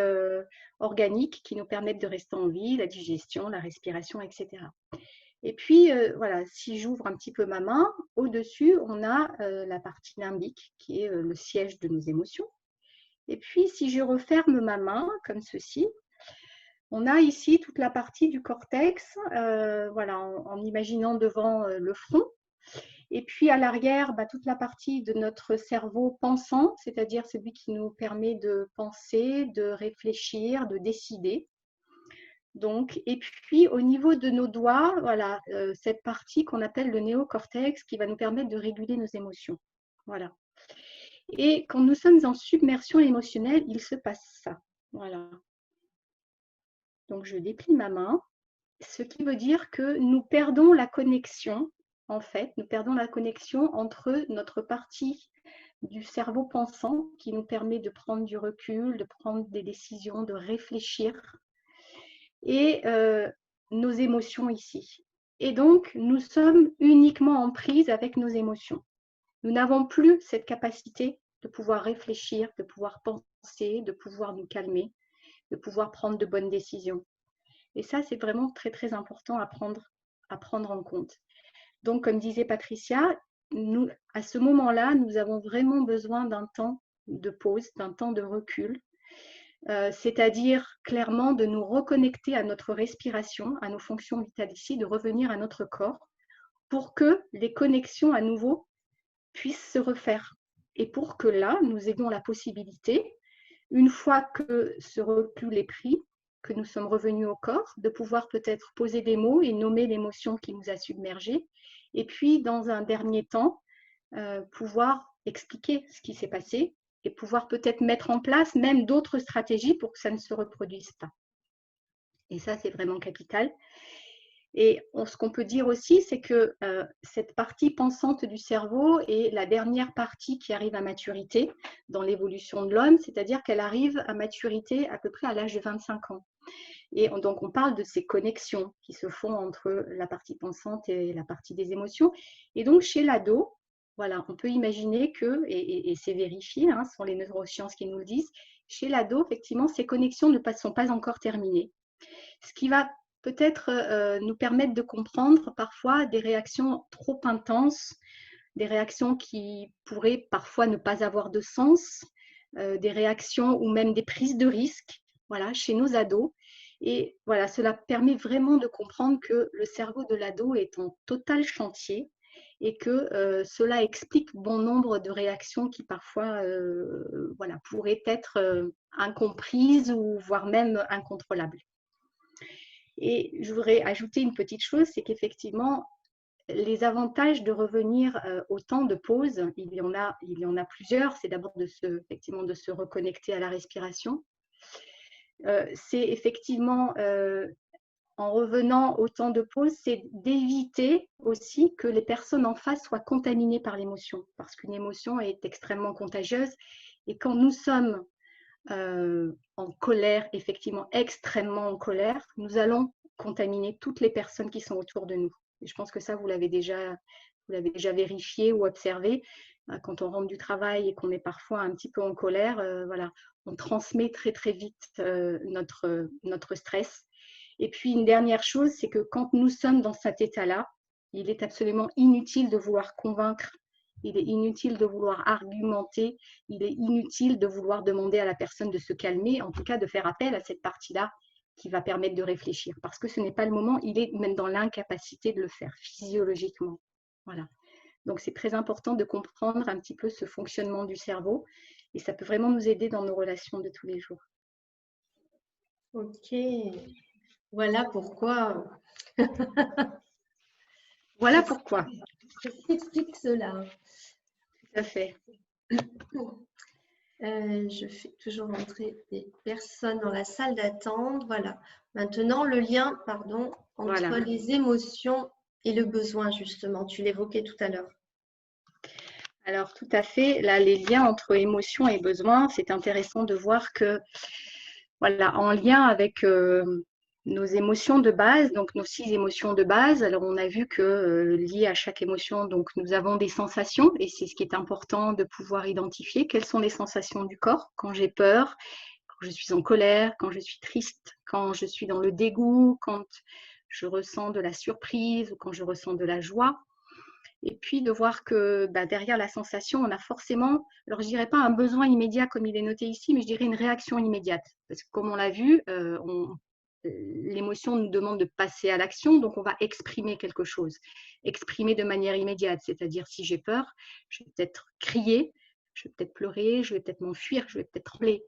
S2: organiques qui nous permettent de rester en vie, la digestion, la respiration, etc. Et puis, voilà, si j'ouvre un petit peu ma main, au-dessus, on a la partie limbique qui est le siège de nos émotions. Et puis, si je referme ma main, comme ceci, on a ici toute la partie du cortex, voilà, en imaginant devant le front. Et puis à l'arrière, toute la partie de notre cerveau pensant, c'est-à-dire celui qui nous permet de penser, de réfléchir, de décider. Donc, et puis au niveau de nos doigts, voilà, cette partie qu'on appelle le néocortex qui va nous permettre de réguler nos émotions. Voilà. Et quand nous sommes en submersion émotionnelle, il se passe ça. Voilà. Donc je déplie ma main, ce qui veut dire que nous perdons la connexion. En fait, nous perdons la connexion entre notre partie du cerveau pensant qui nous permet de prendre du recul, de prendre des décisions, de réfléchir, et nos émotions ici. Et donc, nous sommes uniquement en prise avec nos émotions. Nous n'avons plus cette capacité de pouvoir réfléchir, de pouvoir penser, de pouvoir nous calmer, de pouvoir prendre de bonnes décisions. Et ça, c'est vraiment très, très important à prendre en compte. Donc, comme disait Patricia, nous, à ce moment-là, nous avons vraiment besoin d'un temps de pause, d'un temps de recul, c'est-à-dire clairement de nous reconnecter à notre respiration, à nos fonctions vitales ici, de revenir à notre corps pour que les connexions à nouveau puissent se refaire. Et pour que là, nous ayons la possibilité, une fois que ce recul est pris, que nous sommes revenus au corps, de pouvoir peut-être poser des mots et nommer l'émotion qui nous a submergés. Et puis, dans un dernier temps, pouvoir expliquer ce qui s'est passé et pouvoir peut-être mettre en place même d'autres stratégies pour que ça ne se reproduise pas. Et ça, c'est vraiment capital. Et ce qu'on peut dire aussi, c'est que cette partie pensante du cerveau est la dernière partie qui arrive à maturité dans l'évolution de l'homme, c'est-à-dire qu'elle arrive à maturité à peu près à l'âge de 25 ans. Et donc, on parle de ces connexions qui se font entre la partie pensante et la partie des émotions. Et donc, chez l'ado, voilà, on peut imaginer que, et c'est vérifié, ce sont les neurosciences qui nous le disent, chez l'ado, effectivement, ces connexions ne sont pas encore terminées. Ce qui va peut-être nous permettre de comprendre parfois des réactions trop intenses, des réactions qui pourraient parfois ne pas avoir de sens, des réactions ou même des prises de risques, voilà, chez nos ados. Et voilà, cela permet vraiment de comprendre que le cerveau de l'ado est en total chantier et que cela explique bon nombre de réactions qui parfois voilà, pourraient être incomprises ou voire même incontrôlables. Et je voudrais ajouter une petite chose, c'est qu'effectivement, les avantages de revenir au temps de pause, il y en a plusieurs. C'est d'abord effectivement de se reconnecter à la respiration. C'est effectivement, en revenant au temps de pause, c'est d'éviter aussi que les personnes en face soient contaminées par l'émotion, parce qu'une émotion est extrêmement contagieuse. Et quand nous sommes en colère, effectivement extrêmement en colère, nous allons contaminer toutes les personnes qui sont autour de nous. Et je pense que ça, vous l'avez déjà vérifié ou observé. Quand on rentre du travail et qu'on est parfois un petit peu en colère, voilà, on transmet très très vite notre stress. Et puis une dernière chose, c'est que quand nous sommes dans cet état-là, il est absolument inutile de vouloir convaincre, il est inutile de vouloir argumenter, il est inutile de vouloir demander à la personne de se calmer, en tout cas de faire appel à cette partie-là qui va permettre de réfléchir. Parce que ce n'est pas le moment, il est même dans l'incapacité de le faire physiologiquement. Voilà. Donc c'est très important de comprendre un petit peu ce fonctionnement du cerveau et ça peut vraiment nous aider dans nos relations de tous les jours.
S1: Ok, voilà pourquoi.
S2: Voilà pourquoi.
S1: Ceci explique cela.
S2: Tout à fait.
S1: Je fais toujours entrer des personnes dans la salle d'attente. Voilà. Maintenant, le lien, pardon, entre
S2: Voilà.
S1: les émotions et le besoin, justement. Tu l'évoquais tout à l'heure.
S2: Alors, tout à fait. Là, les liens entre émotion et besoin, c'est intéressant de voir que, voilà, en lien avec nos émotions de base, donc nos 6 émotions de base, alors on a vu que lié à chaque émotion, donc nous avons des sensations et c'est ce qui est important de pouvoir identifier. Quelles sont les sensations du corps quand j'ai peur, quand je suis en colère, quand je suis triste, quand je suis dans le dégoût, quand je ressens de la surprise ou quand je ressens de la joie. Et puis de voir que derrière la sensation, on a forcément, alors je ne dirais pas un besoin immédiat comme il est noté ici, mais je dirais une réaction immédiate. Parce que comme on l'a vu, l'émotion nous demande de passer à l'action, donc on va exprimer quelque chose, exprimer de manière immédiate. C'est-à-dire si j'ai peur, je vais peut-être crier, je vais peut-être pleurer, je vais peut-être m'enfuir, je vais peut-être trembler.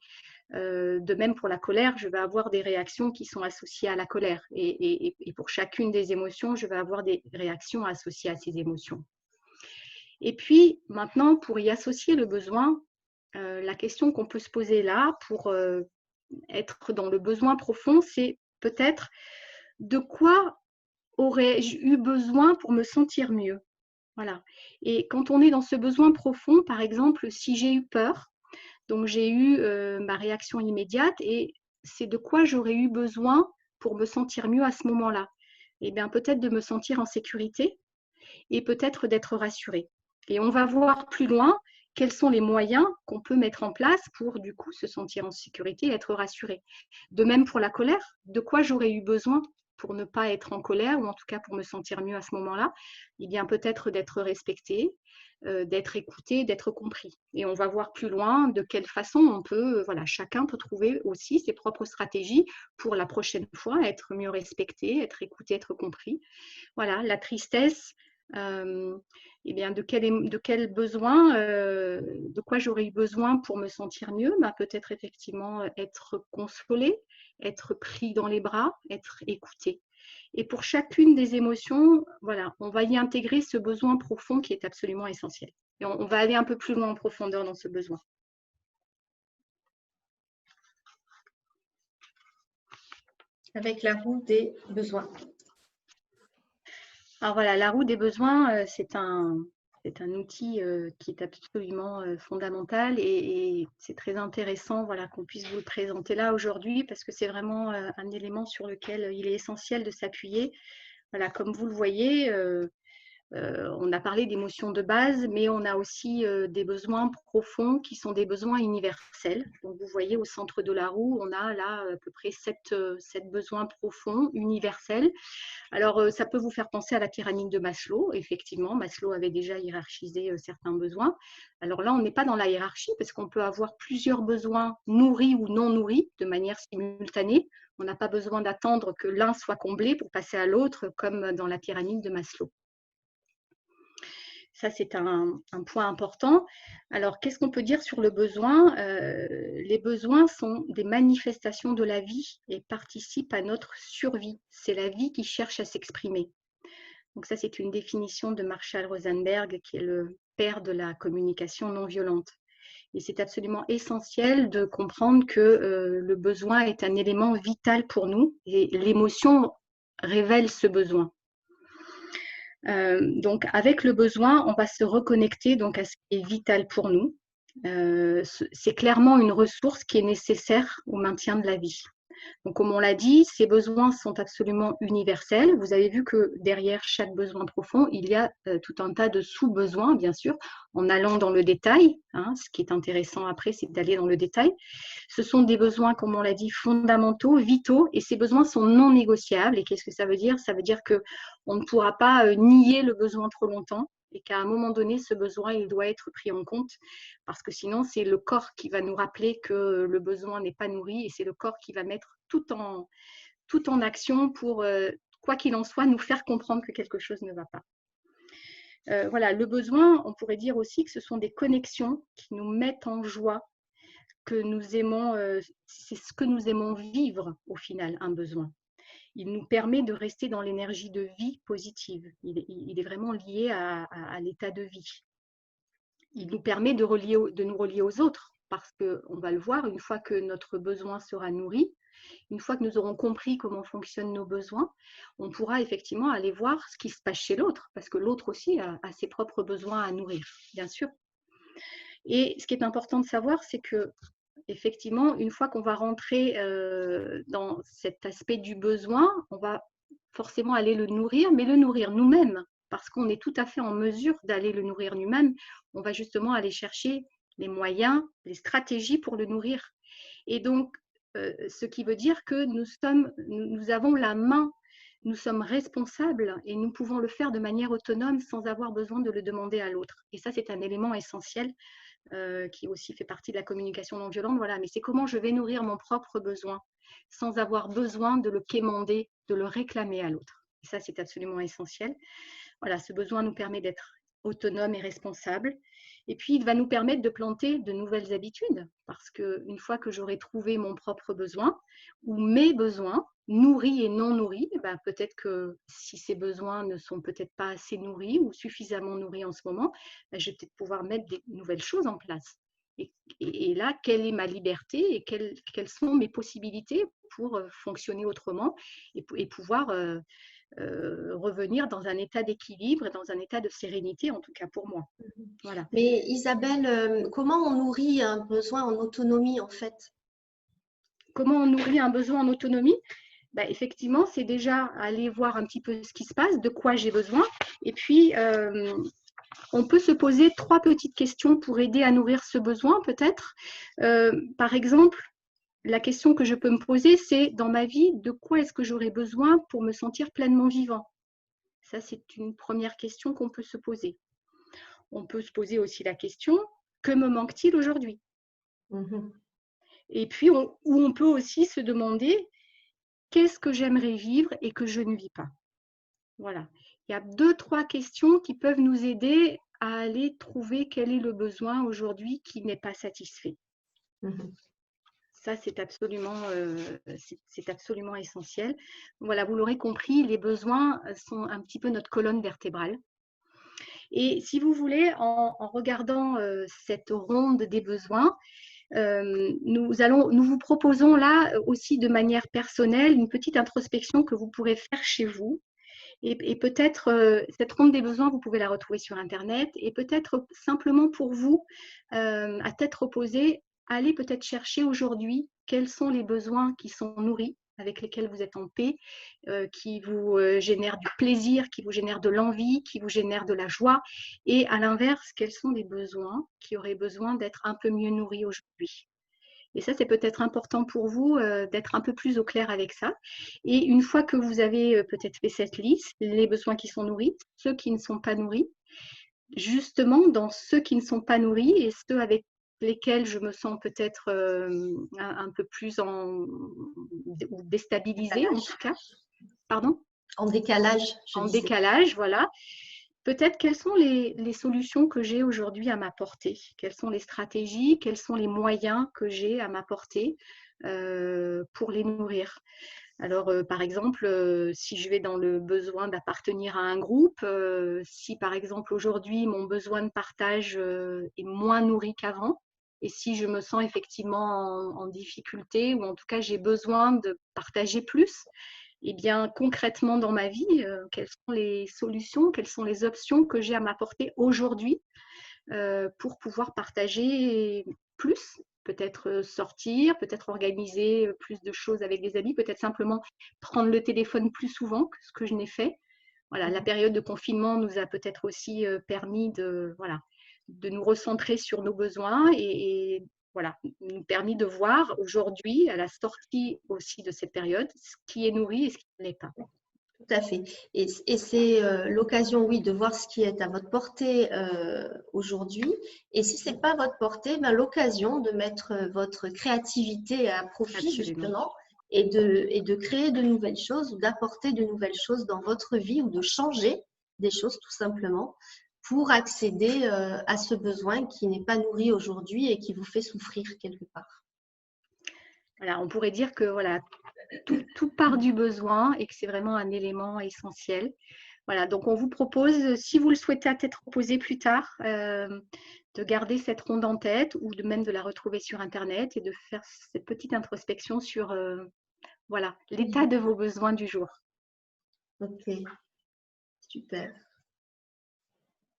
S2: De même pour la colère, je vais avoir des réactions qui sont associées à la colère. Et pour chacune des émotions, je vais avoir des réactions associées à ces émotions. Et puis maintenant, pour y associer le besoin, la question qu'on peut se poser là pour être dans le besoin profond, c'est peut-être de quoi aurais-je eu besoin pour me sentir mieux. Voilà. Et quand on est dans ce besoin profond, par exemple, si j'ai eu peur, donc j'ai eu ma réaction immédiate et c'est de quoi j'aurais eu besoin pour me sentir mieux à ce moment-là. Eh bien peut-être de me sentir en sécurité et peut-être d'être rassurée. Et on va voir plus loin quels sont les moyens qu'on peut mettre en place pour du coup se sentir en sécurité et être rassuré. De même pour la colère, de quoi j'aurais eu besoin pour ne pas être en colère ou en tout cas pour me sentir mieux à ce moment-là, eh bien peut-être d'être respecté, d'être écouté, d'être compris. Et on va voir plus loin de quelle façon on peut, voilà, chacun peut trouver aussi ses propres stratégies pour la prochaine fois être mieux respecté, être écouté, être compris. Voilà, la tristesse, eh bien, de quel besoin, de quoi j'aurais eu besoin pour me sentir mieux, peut-être effectivement être consolé, être pris dans les bras, être écouté. Et pour chacune des émotions, voilà, on va y intégrer ce besoin profond qui est absolument essentiel. Et on va aller un peu plus loin en profondeur dans ce besoin.
S1: Avec la roue des besoins.
S2: Alors voilà, la roue des besoins, c'est un outil qui est absolument fondamental et c'est très intéressant voilà, qu'on puisse vous le présenter là aujourd'hui parce que c'est vraiment un élément sur lequel il est essentiel de s'appuyer. Voilà, comme vous le voyez, on a parlé d'émotions de base, mais on a aussi des besoins profonds qui sont des besoins universels. Donc, vous voyez, au centre de la roue, on a là à peu près 7 besoins profonds, universels. Alors, ça peut vous faire penser à la pyramide de Maslow. Effectivement, Maslow avait déjà hiérarchisé certains besoins. Alors là, on n'est pas dans la hiérarchie parce qu'on peut avoir plusieurs besoins nourris ou non nourris de manière simultanée. On n'a pas besoin d'attendre que l'un soit comblé pour passer à l'autre, comme dans la pyramide de Maslow. Ça, c'est un point important. Alors, qu'est-ce qu'on peut dire sur le besoin? Les besoins sont des manifestations de la vie et participent à notre survie. C'est la vie qui cherche à s'exprimer. Donc ça, c'est une définition de Marshall Rosenberg, qui est le père de la communication non violente. Et c'est absolument essentiel de comprendre que le besoin est un élément vital pour nous et l'émotion révèle ce besoin. Donc, avec le besoin, on va se reconnecter donc, à ce qui est vital pour nous. C'est clairement une ressource qui est nécessaire au maintien de la vie. Donc, comme on l'a dit, ces besoins sont absolument universels. Vous avez vu que derrière chaque besoin profond, il y a tout un tas de sous-besoins, bien sûr, en allant dans le détail. Ce qui est intéressant après, c'est d'aller dans le détail. Ce sont des besoins, comme on l'a dit, fondamentaux, vitaux, et ces besoins sont non négociables. Et qu'est-ce que ça veut dire? Ça veut dire qu'on ne pourra pas nier le besoin trop longtemps et qu'à un moment donné, ce besoin, il doit être pris en compte parce que sinon, c'est le corps qui va nous rappeler que le besoin n'est pas nourri et c'est le corps qui va mettre tout en action pour, quoi qu'il en soit, nous faire comprendre que quelque chose ne va pas. Voilà, le besoin, on pourrait dire aussi que ce sont des connexions qui nous mettent en joie, que nous aimons, c'est ce que nous aimons vivre au final, un besoin. Il nous permet de rester dans l'énergie de vie positive. Il est vraiment lié à l'état de vie. Il nous permet de nous relier aux autres parce qu'on va le voir, une fois que notre besoin sera nourri, une fois que nous aurons compris comment fonctionnent nos besoins, on pourra effectivement aller voir ce qui se passe chez l'autre parce que l'autre aussi a ses propres besoins à nourrir, bien sûr. Et ce qui est important de savoir, c'est que effectivement, une fois qu'on va rentrer dans cet aspect du besoin, on va forcément aller le nourrir, mais le nourrir nous-mêmes, parce qu'on est tout à fait en mesure d'aller le nourrir nous-mêmes. On va justement aller chercher les moyens, les stratégies pour le nourrir. Et donc, ce qui veut dire que nous avons la main nous sommes responsables et nous pouvons le faire de manière autonome sans avoir besoin de le demander à l'autre. Et ça, c'est un élément essentiel qui aussi fait partie de la communication non violente. Voilà, mais c'est comment je vais nourrir mon propre besoin sans avoir besoin de le quémander, de le réclamer à l'autre. Et ça, c'est absolument essentiel. Voilà, ce besoin nous permet d'être autonome et responsable. Et puis, il va nous permettre de planter de nouvelles habitudes, parce qu'une fois que j'aurai trouvé mon propre besoin ou mes besoins, nourris et non nourris, ben peut-être que si ces besoins ne sont peut-être pas assez nourris ou suffisamment nourris en ce moment, ben je vais peut-être pouvoir mettre des nouvelles choses en place. Et là, quelle est ma liberté et quelles sont mes possibilités pour fonctionner autrement et pouvoir revenir dans un état d'équilibre et dans un état de sérénité, en tout cas pour moi. Voilà.
S1: Mais Isabelle, comment on nourrit un besoin en autonomie en fait?
S2: Comment on nourrit un besoin en autonomie? Ben, effectivement, c'est déjà aller voir un petit peu ce qui se passe, de quoi j'ai besoin. Et puis, on peut se poser 3 petites questions pour aider à nourrir ce besoin, peut-être. Par exemple, la question que je peux me poser, c'est dans ma vie, de quoi est-ce que j'aurais besoin pour me sentir pleinement vivant? Ça, c'est une première question qu'on peut se poser. On peut se poser aussi la question, que me manque-t-il aujourd'hui? Et puis, on peut aussi se demander, qu'est-ce que j'aimerais vivre et que je ne vis pas? Voilà. Il y a 2-3 questions qui peuvent nous aider à aller trouver quel est le besoin aujourd'hui qui n'est pas satisfait. Ça, c'est absolument essentiel. Voilà, vous l'aurez compris, les besoins sont un petit peu notre colonne vertébrale. Et si vous voulez, en regardant cette ronde des besoins, nous vous proposons là aussi de manière personnelle une petite introspection que vous pourrez faire chez vous. Et peut-être cette ronde des besoins, vous pouvez la retrouver sur Internet. Et peut-être simplement pour vous, à tête reposée, allez peut-être chercher aujourd'hui quels sont les besoins qui sont nourris, avec lesquels vous êtes en paix, qui vous génèrent du plaisir, qui vous génèrent de l'envie, qui vous génèrent de la joie. Et à l'inverse, quels sont les besoins qui auraient besoin d'être un peu mieux nourris aujourd'hui. Et ça, c'est peut-être important pour vous d'être un peu plus au clair avec ça. Et une fois que vous avez peut-être fait cette liste, les besoins qui sont nourris, ceux qui ne sont pas nourris, justement, dans ceux qui ne sont pas nourris et ceux avec lesquels je me sens peut-être un peu plus ou déstabilisée, en tout cas. Pardon?
S1: En décalage.
S2: En décalage, voilà. Peut-être quelles sont les solutions que j'ai aujourd'hui à m'apporter? Quelles sont les stratégies? Quels sont les moyens que j'ai à m'apporter pour les nourrir? Alors, par exemple, si je vais dans le besoin d'appartenir à un groupe, si par exemple aujourd'hui mon besoin de partage est moins nourri qu'avant, et si je me sens effectivement en difficulté, ou en tout cas j'ai besoin de partager plus, eh bien concrètement dans ma vie, quelles sont les solutions, quelles sont les options que j'ai à m'apporter aujourd'hui pour pouvoir partager plus, peut-être sortir, peut-être organiser plus de choses avec des amis, peut-être simplement prendre le téléphone plus souvent que ce que je n'ai fait. Voilà, la période de confinement nous a peut-être aussi permis de nous recentrer sur nos besoins et voilà, nous permis de voir aujourd'hui, à la sortie aussi de cette période, ce qui est nourri et ce qui ne l'est pas.
S1: Tout à fait. Et c'est l'occasion, oui, de voir ce qui est à votre portée aujourd'hui. Et si ce n'est pas votre portée, ben, l'occasion de mettre votre créativité à profit,
S2: Absolument.
S1: justement, et de créer de nouvelles choses ou d'apporter de nouvelles choses dans votre vie ou de changer des choses, tout simplement, pour accéder à ce besoin qui n'est pas nourri aujourd'hui et qui vous fait souffrir quelque part.
S2: Voilà, on pourrait dire que voilà, tout part du besoin et que c'est vraiment un élément essentiel. Voilà, donc on vous propose, si vous le souhaitez à tête reposée plus tard, de garder cette ronde en tête ou même de la retrouver sur Internet et de faire cette petite introspection sur voilà, l'état de vos besoins du jour.
S1: Ok, super.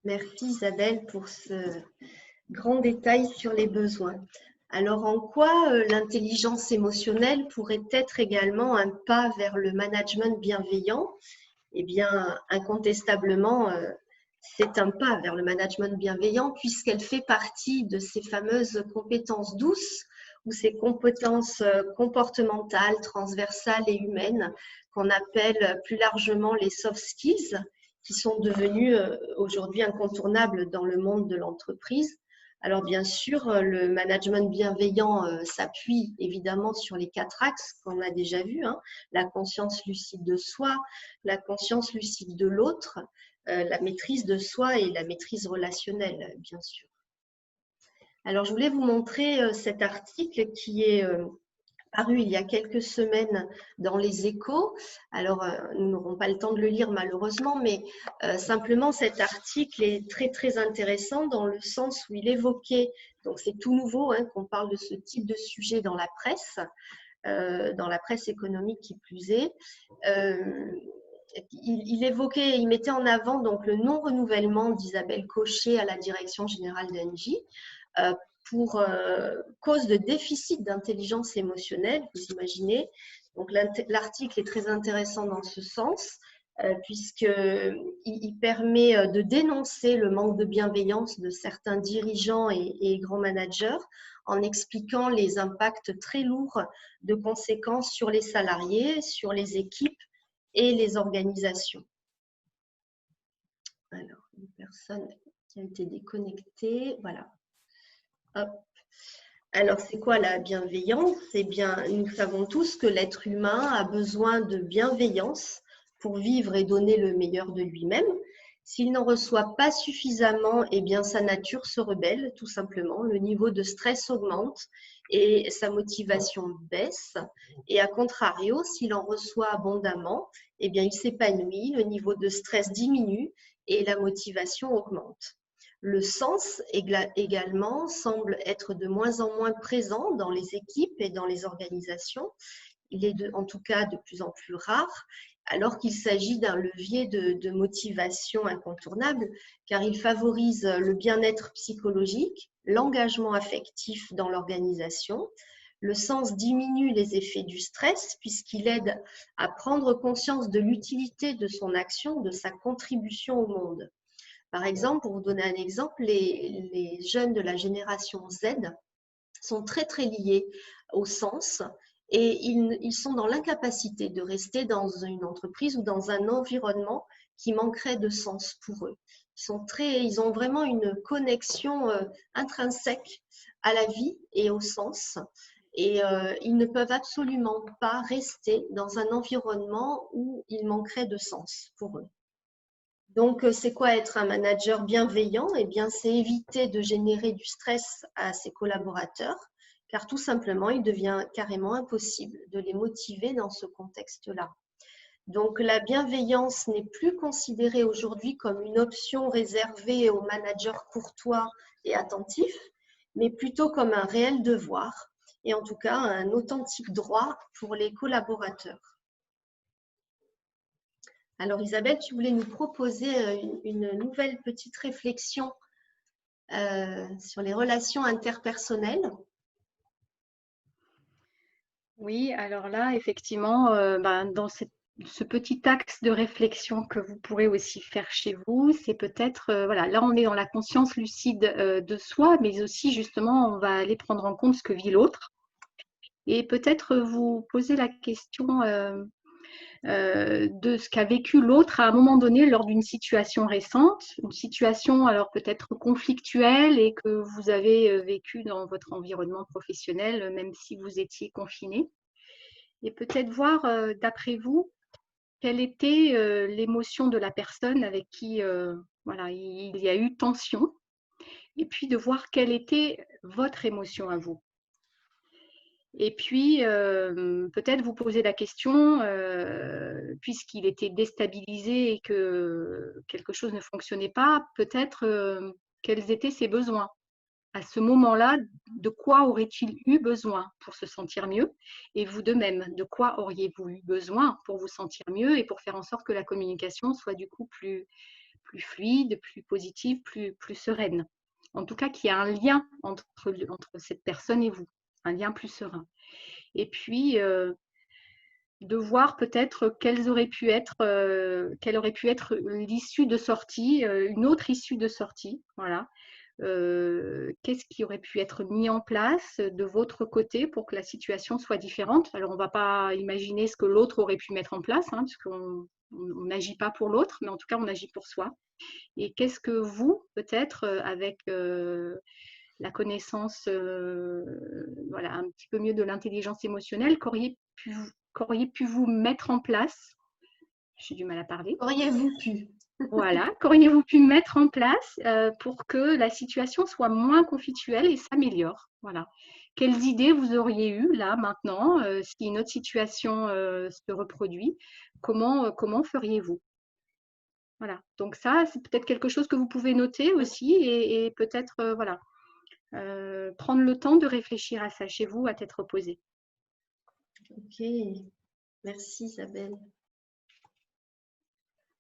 S1: Merci Isabelle pour ce grand détail sur les besoins. Alors, en quoi l'intelligence émotionnelle pourrait être également un pas vers le management bienveillant? Eh bien, incontestablement, c'est un pas vers le management bienveillant puisqu'elle fait partie de ces fameuses compétences douces ou ces compétences comportementales, transversales et humaines qu'on appelle plus largement les soft skills, qui sont devenues aujourd'hui incontournables dans le monde de l'entreprise. Alors bien sûr, le management bienveillant s'appuie évidemment sur les 4 axes qu'on a déjà vus, hein, la conscience lucide de soi, la conscience lucide de l'autre, la maîtrise de soi et la maîtrise relationnelle, bien sûr. Alors, je voulais vous montrer cet article qui est paru il y a quelques semaines dans les Échos. Alors, nous n'aurons pas le temps de le lire malheureusement, mais simplement cet article est très très intéressant dans le sens où il évoquait, donc c'est tout nouveau hein, qu'on parle de ce type de sujet dans la presse économique qui plus est. Il évoquait, il mettait en avant donc le non-renouvellement d'Isabelle Cochet à la direction générale d'Engie pour cause de déficit d'intelligence émotionnelle, vous imaginez. Donc l'article est très intéressant dans ce sens, puisqu'il permet de dénoncer le manque de bienveillance de certains dirigeants et grands managers en expliquant les impacts très lourds de conséquences sur les salariés, sur les équipes et les organisations. Alors, une personne qui a été déconnectée, voilà. Hop. Alors, c'est quoi la bienveillance? Eh bien, nous savons tous que l'être humain a besoin de bienveillance pour vivre et donner le meilleur de lui-même. S'il n'en reçoit pas suffisamment, eh bien, sa nature se rebelle, tout simplement. Le niveau de stress augmente et sa motivation baisse. Et à contrario, s'il en reçoit abondamment, eh bien, il s'épanouit, le niveau de stress diminue et la motivation augmente. Le sens également semble être de moins en moins présent dans les équipes et dans les organisations. Il est en tout cas de plus en plus rare, alors qu'il s'agit d'un levier de motivation incontournable, car il favorise le bien-être psychologique, l'engagement affectif dans l'organisation. Le sens diminue les effets du stress puisqu'il aide à prendre conscience de l'utilité de son action, de sa contribution au monde. Par exemple, pour vous donner un exemple, les jeunes de la génération Z sont très très liés au sens et ils sont dans l'incapacité de rester dans une entreprise ou dans un environnement qui manquerait de sens pour eux. Ils ont vraiment une connexion intrinsèque à la vie et au sens. Et ils ne peuvent absolument pas rester dans un environnement où il manquerait de sens pour eux. Donc, c'est quoi être un manager bienveillant? Eh bien, c'est éviter de générer du stress à ses collaborateurs, car tout simplement, il devient carrément impossible de les motiver dans ce contexte-là. Donc, la bienveillance n'est plus considérée aujourd'hui comme une option réservée aux managers courtois et attentifs, mais plutôt comme un réel devoir, et en tout cas un authentique droit pour les collaborateurs. Alors Isabelle, tu voulais nous proposer une nouvelle petite réflexion sur les relations interpersonnelles.
S2: Oui, alors là, effectivement, dans ce petit axe de réflexion que vous pourrez aussi faire chez vous, c'est peut-être, voilà, là on est dans la conscience lucide de soi, mais aussi justement on va aller prendre en compte ce que vit l'autre. Et peut-être vous poser la question de ce qu'a vécu l'autre à un moment donné lors d'une situation récente, une situation alors peut-être conflictuelle et que vous avez vécue dans votre environnement professionnel, même si vous étiez confiné. Et peut-être voir, d'après vous, quelle était l'émotion de la personne avec qui voilà, il y a eu tension, et puis de voir quelle était votre émotion à vous. Et puis, peut-être vous poser la question, puisqu'il était déstabilisé et que quelque chose ne fonctionnait pas, peut-être quels étaient ses besoins. À ce moment-là, de quoi aurait-il eu besoin pour se sentir mieux? Et vous de même, de quoi auriez-vous eu besoin pour vous sentir mieux et pour faire en sorte que la communication soit du coup plus fluide, plus positive, plus sereine? En tout cas, qu'il y ait un lien entre cette personne et vous, un lien plus serein. Et puis, de voir peut-être quelle aurait pu être l'issue de sortie, une autre issue de sortie, voilà, qu'est-ce qui aurait pu être mis en place de votre côté pour que la situation soit différente? Alors, on ne va pas imaginer ce que l'autre aurait pu mettre en place, hein, puisqu'on n'agit pas pour l'autre, mais en tout cas, on agit pour soi. Et qu'est-ce que vous, peut-être, avec la connaissance voilà, un petit peu mieux de l'intelligence émotionnelle, qu'auriez pu vous mettre en place? J'ai du mal à parler.
S1: Auriez-vous pu?
S2: Voilà, qu'auriez-vous pu mettre en place pour que la situation soit moins conflictuelle et s'améliore? Voilà. Quelles idées vous auriez eues là, maintenant, si une autre situation se reproduit? Comment feriez-vous? Voilà. Donc ça, c'est peut-être quelque chose que vous pouvez noter aussi et peut-être voilà, prendre le temps de réfléchir à ça chez vous à tête reposée.
S1: Ok, merci Isabelle.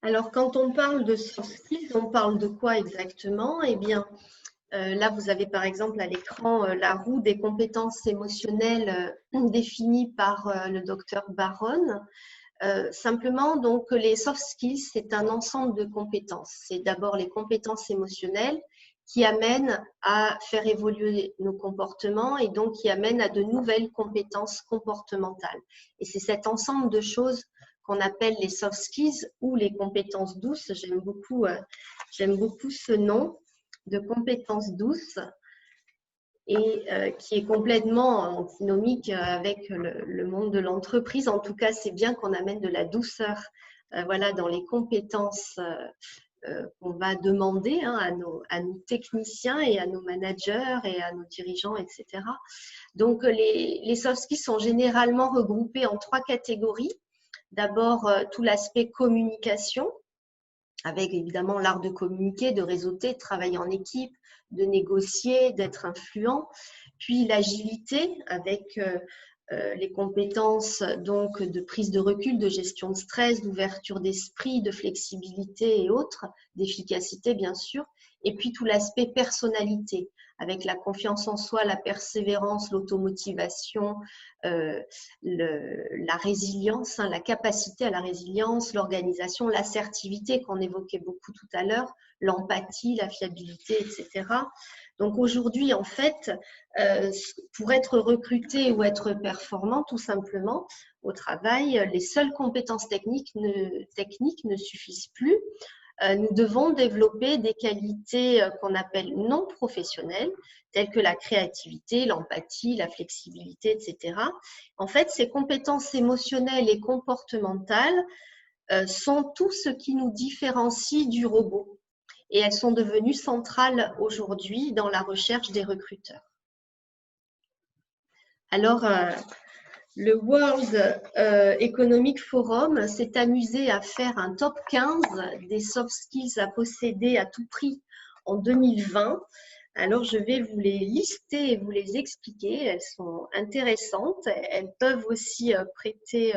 S1: Alors, quand on parle de soft skills, on parle de quoi exactement? Eh bien, là, vous avez par exemple à l'écran la roue des compétences émotionnelles définie par le docteur Baron. Simplement, donc, les soft skills, c'est un ensemble de compétences. C'est d'abord les compétences émotionnelles qui amènent à faire évoluer nos comportements et donc qui amènent à de nouvelles compétences comportementales. Et c'est cet ensemble de choses qu'on appelle les soft skills ou les compétences douces. J'aime beaucoup ce nom de compétences douces et qui est complètement antinomique avec le monde de l'entreprise. En tout cas, c'est bien qu'on amène de la douceur voilà, dans les compétences qu'on va demander hein, à nos techniciens et à nos managers et à nos dirigeants, etc. Donc, les soft skills sont généralement regroupés en 3 catégories. D'abord, tout l'aspect communication, avec évidemment l'art de communiquer, de réseauter, de travailler en équipe, de négocier, d'être influent. Puis l'agilité, avec les compétences donc de prise de recul, de gestion de stress, d'ouverture d'esprit, de flexibilité et autres, d'efficacité bien sûr. Et puis tout l'aspect personnalité, avec la confiance en soi, la persévérance, l'automotivation, la résilience, hein, la capacité à la résilience, l'organisation, l'assertivité qu'on évoquait beaucoup tout à l'heure, l'empathie, la fiabilité, etc. Donc aujourd'hui, en fait, pour être recruté ou être performant, tout simplement, au travail, les seules compétences techniques ne suffisent plus. Nous devons développer des qualités qu'on appelle non professionnelles, telles que la créativité, l'empathie, la flexibilité, etc. En fait, ces compétences émotionnelles et comportementales sont tout ce qui nous différencie du robot. Et elles sont devenues centrales aujourd'hui dans la recherche des recruteurs. Alors, le World Economic Forum s'est amusé à faire un top 15 des soft skills à posséder à tout prix en 2020. Alors, je vais vous les lister et vous les expliquer. Elles sont intéressantes. Elles peuvent aussi prêter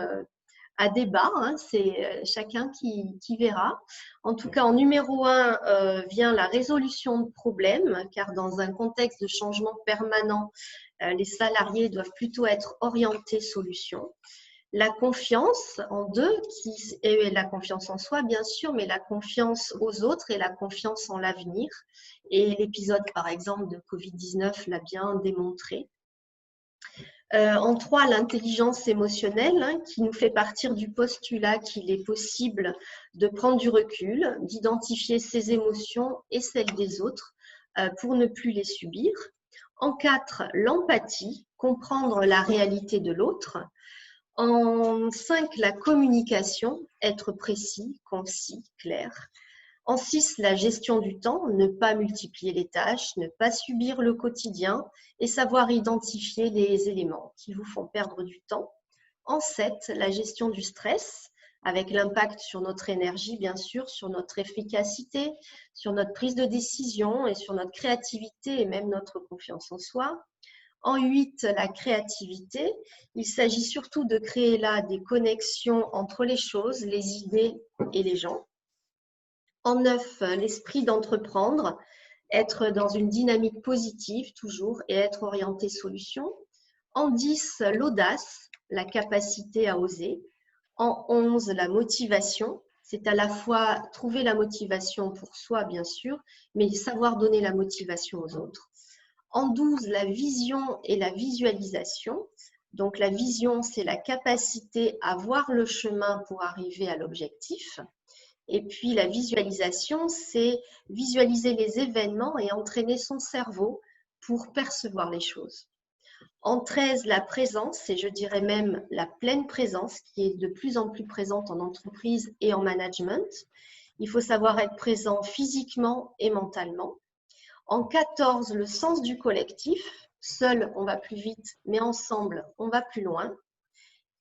S1: à débat. Hein. C'est chacun qui verra. En tout cas, en numéro 1 vient la résolution de problèmes, car dans un contexte de changement permanent, les salariés doivent plutôt être orientés solutions. La confiance en 2, qui est la confiance en soi, bien sûr, mais la confiance aux autres et la confiance en l'avenir. Et l'épisode, par exemple, de Covid-19 l'a bien démontré. En 3, l'intelligence émotionnelle, hein, qui nous fait partir du postulat qu'il est possible de prendre du recul, d'identifier ses émotions et celles des autres pour ne plus les subir. En 4, l'empathie, comprendre la réalité de l'autre. En 5, la communication, être précis, concis, clair. En 6, la gestion du temps, ne pas multiplier les tâches, ne pas subir le quotidien et savoir identifier les éléments qui vous font perdre du temps. En 7, la gestion du stress, avec l'impact sur notre énergie, bien sûr, sur notre efficacité, sur notre prise de décision et sur notre créativité et même notre confiance en soi. En 8, la créativité. Il s'agit surtout de créer là des connexions entre les choses, les idées et les gens. En 9, l'esprit d'entreprendre, être dans une dynamique positive toujours et être orienté solution. En 10, l'audace, la capacité à oser. En 11, la motivation, C'est à la fois trouver la motivation pour soi, bien sûr, mais savoir donner la motivation aux autres. En 12, la vision et la visualisation. Donc, la vision, c'est la capacité à voir le chemin pour arriver à l'objectif. Et puis, la visualisation, c'est visualiser les événements et entraîner son cerveau pour percevoir les choses. En 13, la présence, et je dirais même la pleine présence, qui est de plus en plus présente en entreprise et en management. Il faut savoir être présent physiquement et mentalement. En 14, le sens du collectif. Seul, on va plus vite, mais ensemble, on va plus loin.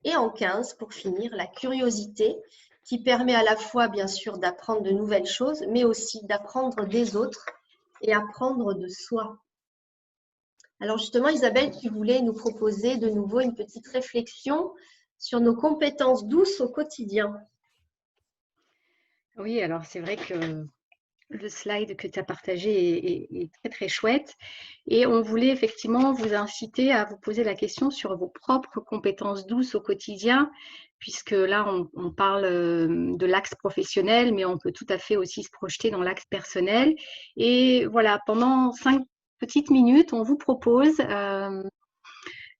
S1: Et en 15, pour finir, la curiosité, qui permet à la fois, bien sûr, d'apprendre de nouvelles choses, mais aussi d'apprendre des autres et apprendre de soi. Alors justement, Isabelle, tu voulais nous proposer de nouveau une petite réflexion sur nos compétences douces au quotidien.
S2: Oui, alors c'est vrai que le slide que tu as partagé est très, très chouette. Et on voulait effectivement vous inciter à vous poser la question sur vos propres compétences douces au quotidien, puisque là, on parle de l'axe professionnel, mais on peut tout à fait aussi se projeter dans l'axe personnel. Et voilà, pendant 5 petites minutes, on vous propose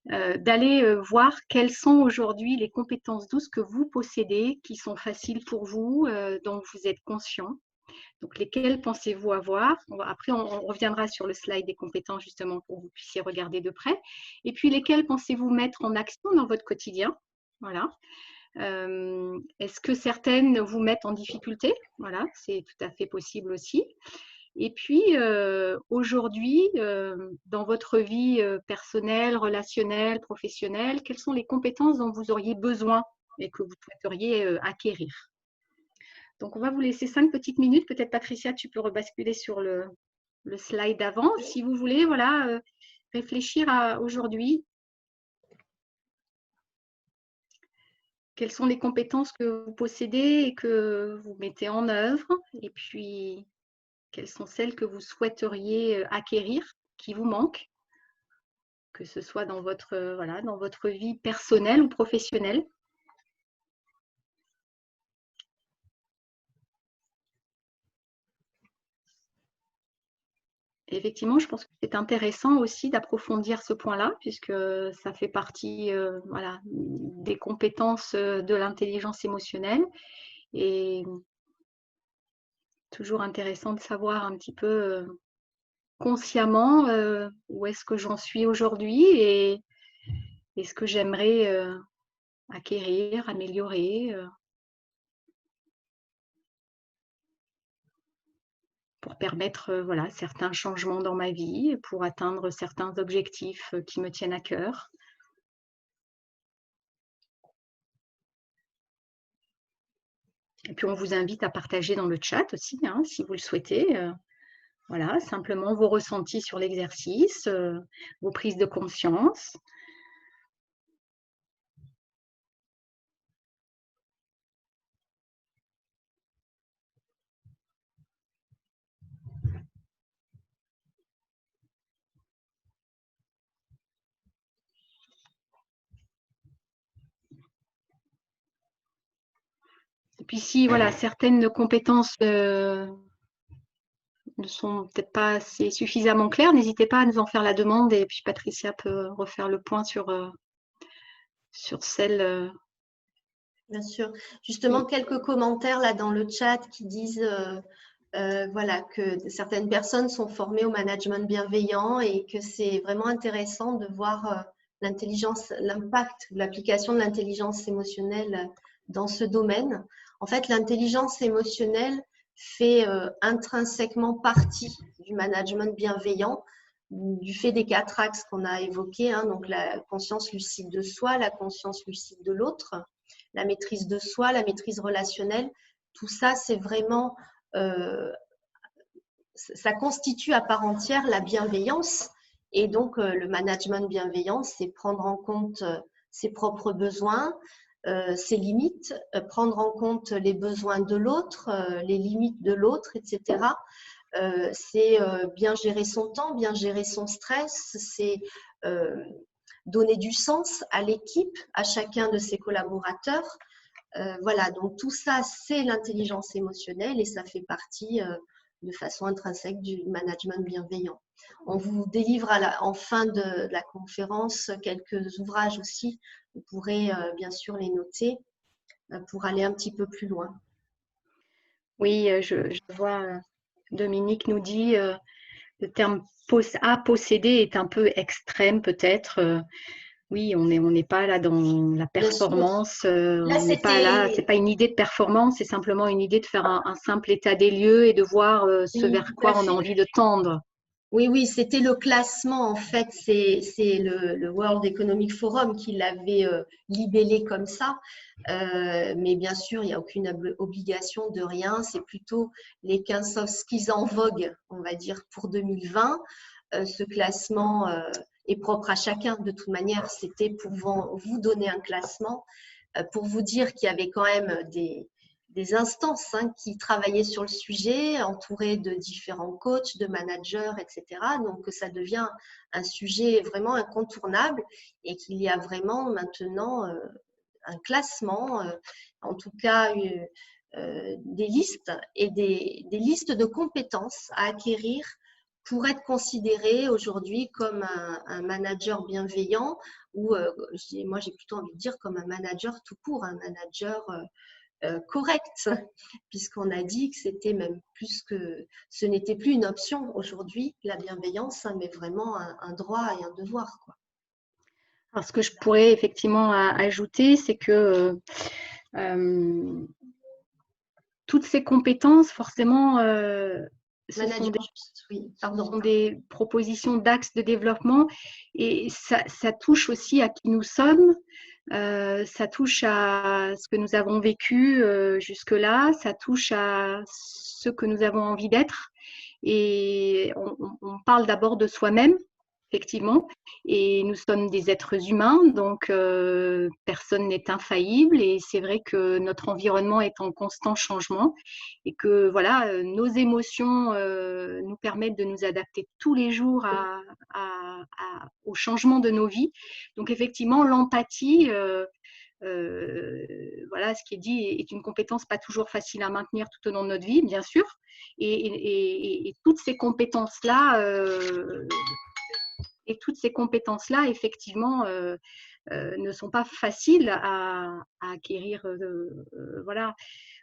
S2: d'aller voir quelles sont aujourd'hui les compétences douces que vous possédez, qui sont faciles pour vous, dont vous êtes conscient. Donc, lesquelles pensez-vous avoir? Après, on reviendra sur le slide des compétences justement pour que vous puissiez regarder de près. Et puis, lesquelles pensez-vous mettre en action dans votre quotidien? Voilà. Est-ce que certaines vous mettent en difficulté? Voilà, c'est tout à fait possible aussi. Et puis, aujourd'hui, dans votre vie personnelle, relationnelle, professionnelle, quelles sont les compétences dont vous auriez besoin et que vous souhaiteriez acquérir? Donc, on va vous laisser 5 petites minutes. Peut-être, Patricia, tu peux rebasculer sur le slide d'avant. Si vous voulez, voilà, réfléchir à aujourd'hui. Quelles sont les compétences que vous possédez et que vous mettez en œuvre? Et puis, quelles sont celles que vous souhaiteriez acquérir, qui vous manquent, que ce soit dans votre, voilà, dans votre vie personnelle ou professionnelle? Effectivement, je pense que c'est intéressant aussi d'approfondir ce point-là, puisque ça fait partie voilà, des compétences de l'intelligence émotionnelle. Et toujours intéressant de savoir un petit peu consciemment où est-ce que j'en suis aujourd'hui et ce que j'aimerais acquérir, améliorer. Pour permettre voilà, certains changements dans ma vie, pour atteindre certains objectifs qui me tiennent à cœur. Et puis, on vous invite à partager dans le chat aussi, hein, si vous le souhaitez. Voilà, simplement vos ressentis sur l'exercice, vos prises de conscience. Et puis, si voilà, certaines compétences ne sont peut-être pas assez suffisamment claires, n'hésitez pas à nous en faire la demande et puis Patricia peut refaire le point sur celles.
S1: Bien sûr. Justement, quelques commentaires là dans le chat qui disent voilà, que certaines personnes sont formées au management bienveillant et que c'est vraiment intéressant de voir l'impact de l'application de l'intelligence émotionnelle dans ce domaine. En fait, l'intelligence émotionnelle fait intrinsèquement partie du management bienveillant du fait des 4 axes qu'on a évoqués, hein, donc la conscience lucide de soi, la conscience lucide de l'autre, la maîtrise de soi, la maîtrise relationnelle. Tout ça, c'est vraiment, ça constitue à part entière la bienveillance. Et donc, le management bienveillant, c'est prendre en compte ses propres besoins, ses limites, prendre en compte les besoins de l'autre, les limites de l'autre, etc. C'est bien gérer son temps, bien gérer son stress, c'est donner du sens à l'équipe, à chacun de ses collaborateurs. Voilà, donc tout ça, c'est l'intelligence émotionnelle et ça fait partie de façon intrinsèque du management bienveillant. On vous délivre en fin de la conférence quelques ouvrages aussi. Vous pourrez bien sûr les noter pour aller un petit peu plus loin.
S2: Oui, je vois, Dominique nous dit le terme à posséder est un peu extrême peut-être. Oui, on n'est pas là dans la
S1: Bien sûr.
S2: performance,
S1: Là,
S2: on n'est pas là, c'est
S1: c'était…
S2: pas une idée de performance, c'est simplement une idée de faire un simple état des lieux et de voir ce
S1: Oui,
S2: vers
S1: tout à
S2: quoi on a
S1: fait.
S2: envie de tendre.
S1: Oui, oui, c'était le classement, en fait, c'est le World Economic Forum qui l'avait libellé comme ça. Mais bien sûr, il n'y a aucune obligation de rien. C'est plutôt les 15 soft skills en vogue, on va dire, pour 2020. Ce classement est propre à chacun. De toute manière, c'était pour vous donner un classement, pour vous dire qu'il y avait quand même des instances qui travaillaient sur le sujet, entourées de différents coachs, de managers, etc. Donc, ça devient un sujet vraiment incontournable et qu'il y a vraiment maintenant un classement, en tout cas des listes et des listes de compétences à acquérir pour être considéré aujourd'hui comme un manager bienveillant ou, moi j'ai plutôt envie de dire comme un manager tout court, un manager correct, puisqu'on a dit que c'était même plus que ce n'était plus une option aujourd'hui, la bienveillance, mais vraiment un droit et un devoir, quoi.
S2: Alors, ce que je pourrais effectivement ajouter, c'est que toutes ces compétences, forcément, ce sont
S1: Manager juste, oui, pardon.
S2: des propositions d'axes de développement et ça touche aussi à qui nous sommes, ça touche à ce que nous avons vécu jusque-là, ça touche à ce que nous avons envie d'être et on parle d'abord de soi-même, effectivement, et nous sommes des êtres humains, donc personne n'est infaillible et c'est vrai que notre environnement est en constant changement et que voilà, nos émotions nous permettent de nous adapter tous les jours au changement de nos vies. Donc effectivement, l'empathie, voilà, ce qui est dit est une compétence pas toujours facile à maintenir tout au long de notre vie, bien sûr. Et toutes ces compétences-là, effectivement, ne sont pas faciles à acquérir. Voilà,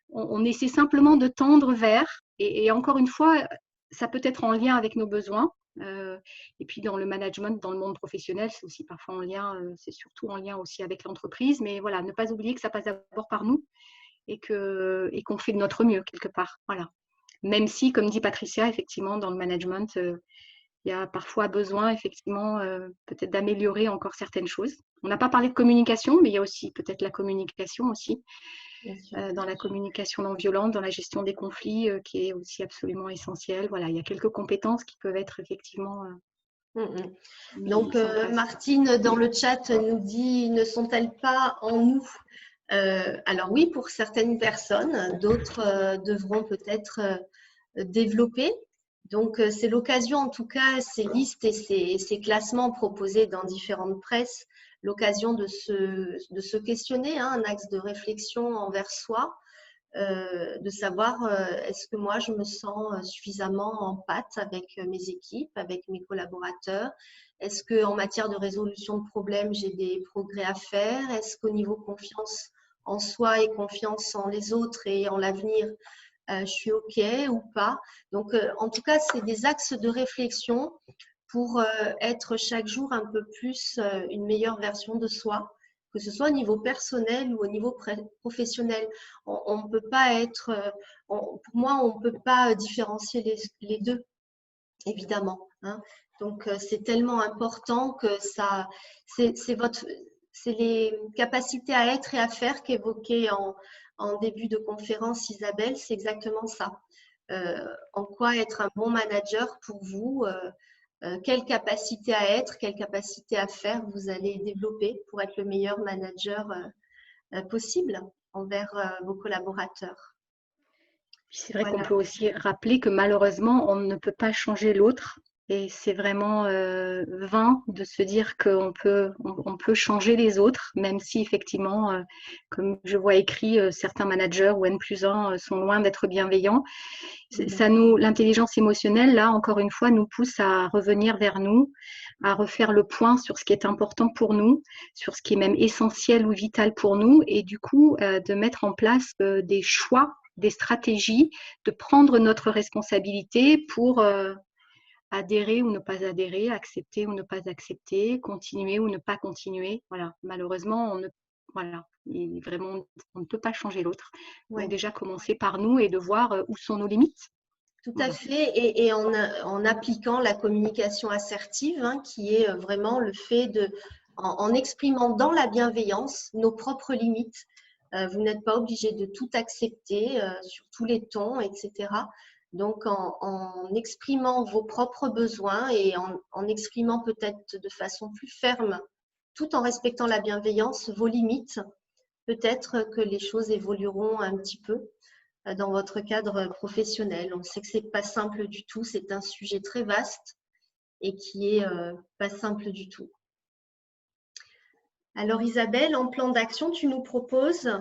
S2: on essaie simplement de tendre vers. Et encore une fois, ça peut être en lien avec nos besoins. Et puis dans le management, dans le monde professionnel, c'est aussi parfois en lien, c'est surtout en lien aussi avec l'entreprise. Mais voilà, ne pas oublier que ça passe d'abord par nous et qu'on fait de notre mieux quelque part. Voilà. Même si, comme dit Patricia, effectivement, dans le management, il y a parfois besoin, effectivement, peut-être d'améliorer encore certaines choses. On n'a pas parlé de communication, mais il y a aussi peut-être la communication aussi, dans la communication non violente, dans la gestion des conflits, qui est aussi absolument essentielle. Voilà, il y a quelques compétences qui peuvent être effectivement
S1: Donc,
S2: mises en place.
S1: Martine, dans le chat, nous dit, ne sont-elles pas en nous? Alors oui, pour certaines personnes, d'autres devront peut-être développer. Donc, c'est l'occasion, en tout cas, ces listes et ces classements proposés dans différentes presses, l'occasion de se questionner, un axe de réflexion envers soi, de savoir est-ce que moi, je me sens suffisamment en pâte avec mes équipes, avec mes collaborateurs? Est-ce qu'en matière de résolution de problèmes, j'ai des progrès à faire? Est-ce qu'au niveau confiance en soi et confiance en les autres et en l'avenir, je suis OK ou pas? Donc, en tout cas, c'est des axes de réflexion pour être chaque jour un peu plus une meilleure version de soi, que ce soit au niveau personnel ou au niveau professionnel. On ne peut pas être, pour moi, on ne peut pas différencier les deux, évidemment. Donc, c'est tellement important que ça, c'est les capacités à être et à faire qu'évoquait en début de conférence Isabelle, c'est exactement ça. En quoi être un bon manager pour vous, quelle capacité à être, quelle capacité à faire vous allez développer pour être le meilleur manager possible envers vos collaborateurs.
S2: C'est vrai qu'on
S1: Voilà.
S2: peut aussi rappeler que malheureusement, on ne peut pas changer l'autre. Et c'est vraiment vain de se dire qu'on peut, on peut changer les autres, même si effectivement, comme je vois écrit, certains managers ou N+1 sont loin d'être bienveillants. Ça nous, l'intelligence émotionnelle, là, encore une fois, nous pousse à revenir vers nous, à refaire le point sur ce qui est important pour nous, sur ce qui est même essentiel ou vital pour nous, et du coup, de mettre en place des choix, des stratégies, de prendre notre responsabilité pour adhérer ou ne pas adhérer, accepter ou ne pas accepter, continuer ou ne pas continuer. Voilà, malheureusement, voilà, vraiment, on ne peut pas changer l'autre.
S1: Ouais.
S2: Donc déjà commencer par nous et de voir où sont nos limites.
S1: Tout à
S2: Voilà.
S1: fait, et en appliquant la communication assertive, hein, qui est vraiment le fait de, en exprimant dans la bienveillance nos propres limites. Vous n'êtes pas obligé de tout accepter sur tous les tons, etc. Donc, en exprimant vos propres besoins et en exprimant peut-être de façon plus ferme, tout en respectant la bienveillance, vos limites, peut-être que les choses évolueront un petit peu dans votre cadre professionnel. On sait que c'est pas simple du tout, c'est un sujet très vaste et qui est pas simple du tout. Alors Isabelle, en plan d'action, tu nous proposes?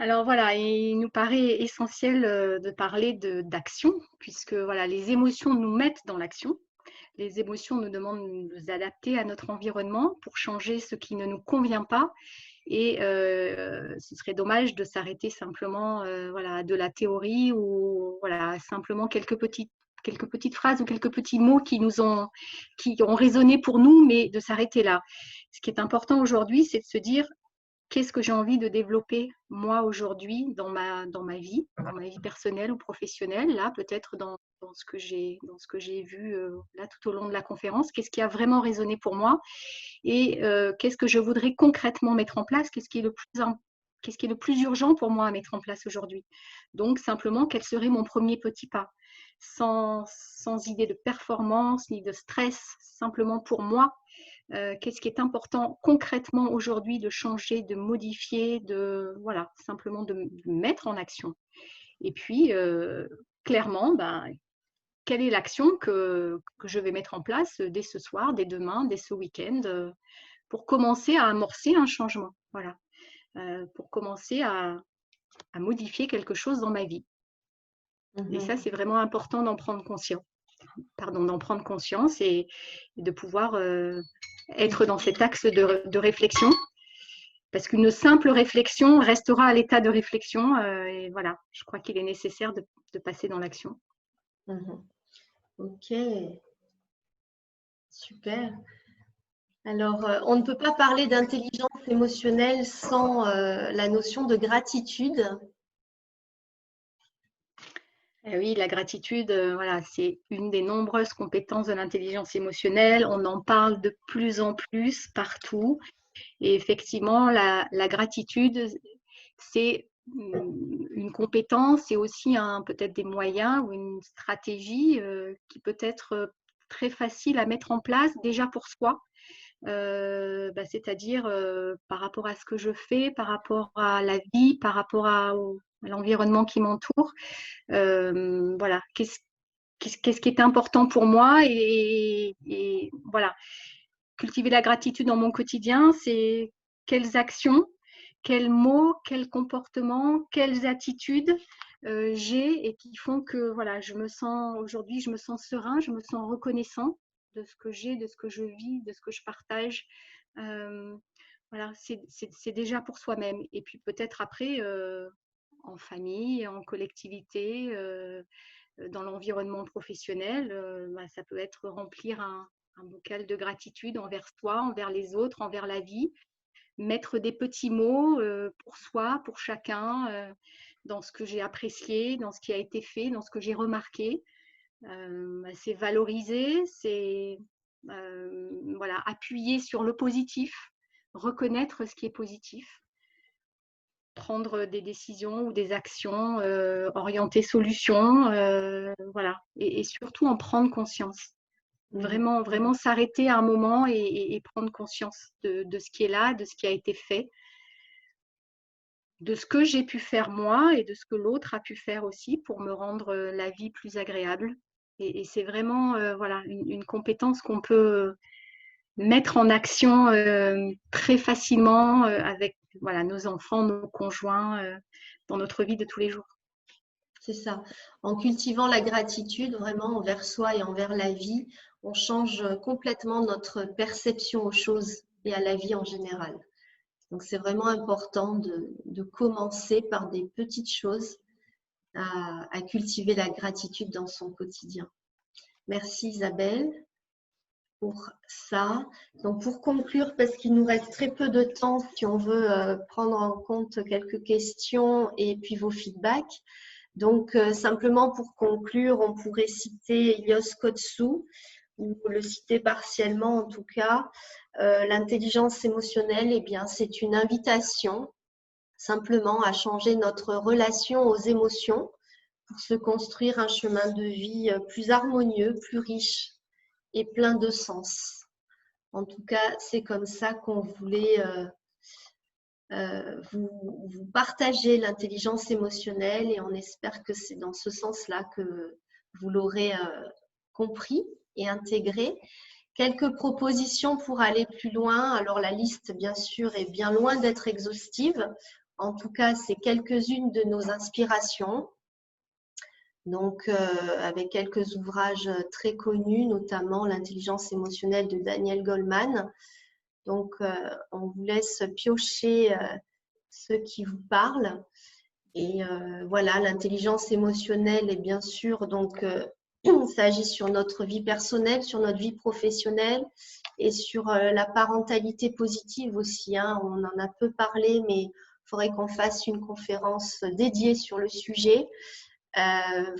S2: Alors voilà, il nous paraît essentiel de parler d'action, puisque voilà, les émotions nous mettent dans l'action. Les émotions nous demandent de nous adapter à notre environnement pour changer ce qui ne nous convient pas. Et ce serait dommage de s'arrêter simplement voilà, de la théorie ou voilà, simplement quelques petites phrases ou quelques petits mots qui ont résonné pour nous, mais de s'arrêter là. Ce qui est important aujourd'hui, c'est de se dire qu'est-ce que j'ai envie de développer moi aujourd'hui dans ma vie personnelle ou professionnelle, là peut-être dans ce que j'ai vu là tout au long de la conférence, qu'est-ce qui a vraiment résonné pour moi et qu'est-ce que je voudrais concrètement mettre en place, qu'est-ce qui est le plus urgent pour moi à mettre en place aujourd'hui. Donc simplement, quel serait mon premier petit pas, sans idée de performance ni de stress, simplement pour moi. Qu'est-ce qui est important concrètement aujourd'hui de changer, de modifier, voilà, simplement de mettre en action. Et puis, clairement, quelle est l'action que je vais mettre en place dès ce soir, dès demain, dès ce week-end, pour commencer à amorcer un changement, voilà, pour commencer à modifier quelque chose dans ma vie. Et ça, c'est vraiment important d'en prendre conscience. D'en prendre conscience et de pouvoir être dans cet axe de réflexion, parce qu'une simple réflexion restera à l'état de réflexion et voilà, je crois qu'il est nécessaire de passer dans l'action.
S1: Ok, super. Alors, on ne peut pas parler d'intelligence émotionnelle sans la notion de gratitude.
S2: Oui, la gratitude, voilà, c'est une des nombreuses compétences de l'intelligence émotionnelle. On en parle de plus en plus partout. Et effectivement, la gratitude, c'est une compétence, c'est aussi peut-être des moyens ou une stratégie qui peut être très facile à mettre en place déjà pour soi. C'est-à-dire par rapport à ce que je fais, par rapport à la vie, par rapport à l'environnement qui m'entoure. Voilà, qu'est-ce qui est important pour moi et voilà, cultiver la gratitude dans mon quotidien, c'est quelles actions, quels mots, quels comportements, quelles attitudes j'ai et qui font que voilà, aujourd'hui, je me sens serein, je me sens reconnaissant de ce que j'ai, de ce que je vis, de ce que je partage. Voilà, c'est déjà pour soi-même. Et puis peut-être après, en famille, en collectivité, dans l'environnement professionnel, ça peut être remplir un bocal de gratitude envers soi, envers les autres, envers la vie. Mettre des petits mots pour soi, pour chacun, dans ce que j'ai apprécié, dans ce qui a été fait, dans ce que j'ai remarqué. C'est valoriser, c'est voilà, appuyer sur le positif, reconnaître ce qui est positif, prendre des décisions ou des actions orientées solutions, voilà, et surtout en prendre conscience. Vraiment, vraiment s'arrêter à un moment et prendre conscience de ce qui est là, de ce qui a été fait, de ce que j'ai pu faire moi et de ce que l'autre a pu faire aussi pour me rendre la vie plus agréable Et c'est vraiment voilà, une compétence qu'on peut mettre en action très facilement avec voilà, nos enfants, nos conjoints, dans notre vie de tous les jours.
S1: C'est ça. En cultivant la gratitude vraiment envers soi et envers la vie, on change complètement notre perception aux choses et à la vie en général. Donc, c'est vraiment important de commencer par des petites choses à cultiver la gratitude dans son quotidien. Merci Isabelle pour ça. Donc, pour conclure, parce qu'il nous reste très peu de temps, si on veut prendre en compte quelques questions et puis vos feedbacks. Donc, simplement pour conclure, on pourrait citer Yos Kotsu, ou le citer partiellement en tout cas. L'intelligence émotionnelle, eh bien, c'est une invitation simplement à changer notre relation aux émotions pour se construire un chemin de vie plus harmonieux, plus riche et plein de sens. En tout cas, c'est comme ça qu'on voulait vous partager l'intelligence émotionnelle et on espère que c'est dans ce sens-là que vous l'aurez compris et intégré. Quelques propositions pour aller plus loin. Alors la liste, bien sûr, est bien loin d'être exhaustive. En tout cas, c'est quelques-unes de nos inspirations. Donc, avec quelques ouvrages très connus, notamment l'intelligence émotionnelle de Daniel Goleman. Donc, on vous laisse piocher ceux qui vous parlent. Et voilà, l'intelligence émotionnelle est bien sûr, donc, ça agit sur notre vie personnelle, sur notre vie professionnelle et sur la parentalité positive aussi. Hein. On en a peu parlé, mais il faudrait qu'on fasse une conférence dédiée sur le sujet.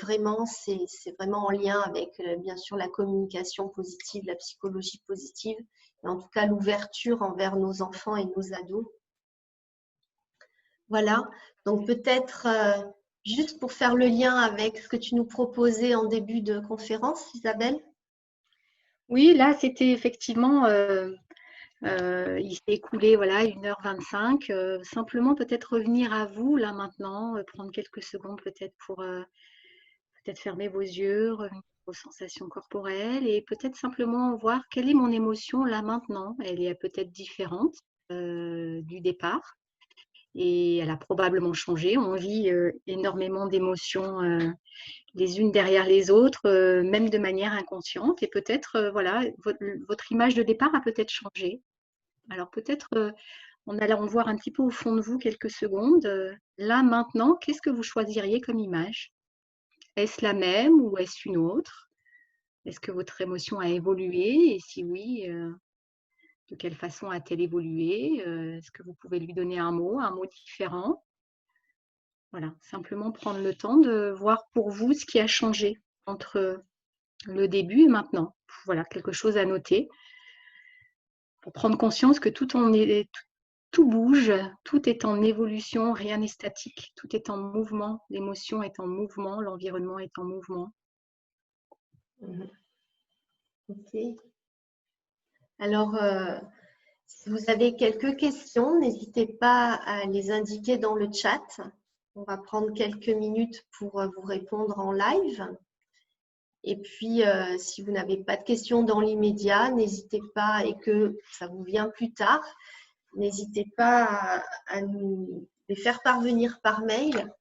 S1: Vraiment, c'est vraiment en lien avec, bien sûr, la communication positive, la psychologie positive, et en tout cas l'ouverture envers nos enfants et nos ados. Voilà, donc peut-être juste pour faire le lien avec ce que tu nous proposais en début de conférence, Isabelle.
S2: Oui, là, c'était effectivement, il s'est écoulé voilà, 1h25. Simplement, peut-être revenir à vous, là, maintenant, prendre quelques secondes peut-être pour peut-être fermer vos yeux, revenir aux sensations corporelles et peut-être simplement voir quelle est mon émotion, là, maintenant. Elle est peut-être différente du départ. Et elle a probablement changé. On vit énormément d'émotions les unes derrière les autres, même de manière inconsciente. Et peut-être, voilà, votre image de départ a peut-être changé. Alors peut-être en allant voir un petit peu au fond de vous quelques secondes, là maintenant, qu'est-ce que vous choisiriez comme image? Est-ce la même ou est-ce une autre? Est-ce que votre émotion a évolué? Et si oui, de quelle façon a-t-elle évolué? Est-ce que vous pouvez lui donner un mot différent? Voilà, simplement prendre le temps de voir pour vous ce qui a changé entre le début et maintenant. Voilà, quelque chose à noter pour prendre conscience que tout bouge, tout est en évolution, rien n'est statique, tout est en mouvement, l'émotion est en mouvement, l'environnement est en mouvement.
S1: Ok. Alors, si vous avez quelques questions, n'hésitez pas à les indiquer dans le chat. On va prendre quelques minutes pour vous répondre en live. Et puis, si vous n'avez pas de questions dans l'immédiat, n'hésitez pas, et que ça vous vient plus tard, n'hésitez pas à nous les faire parvenir par mail.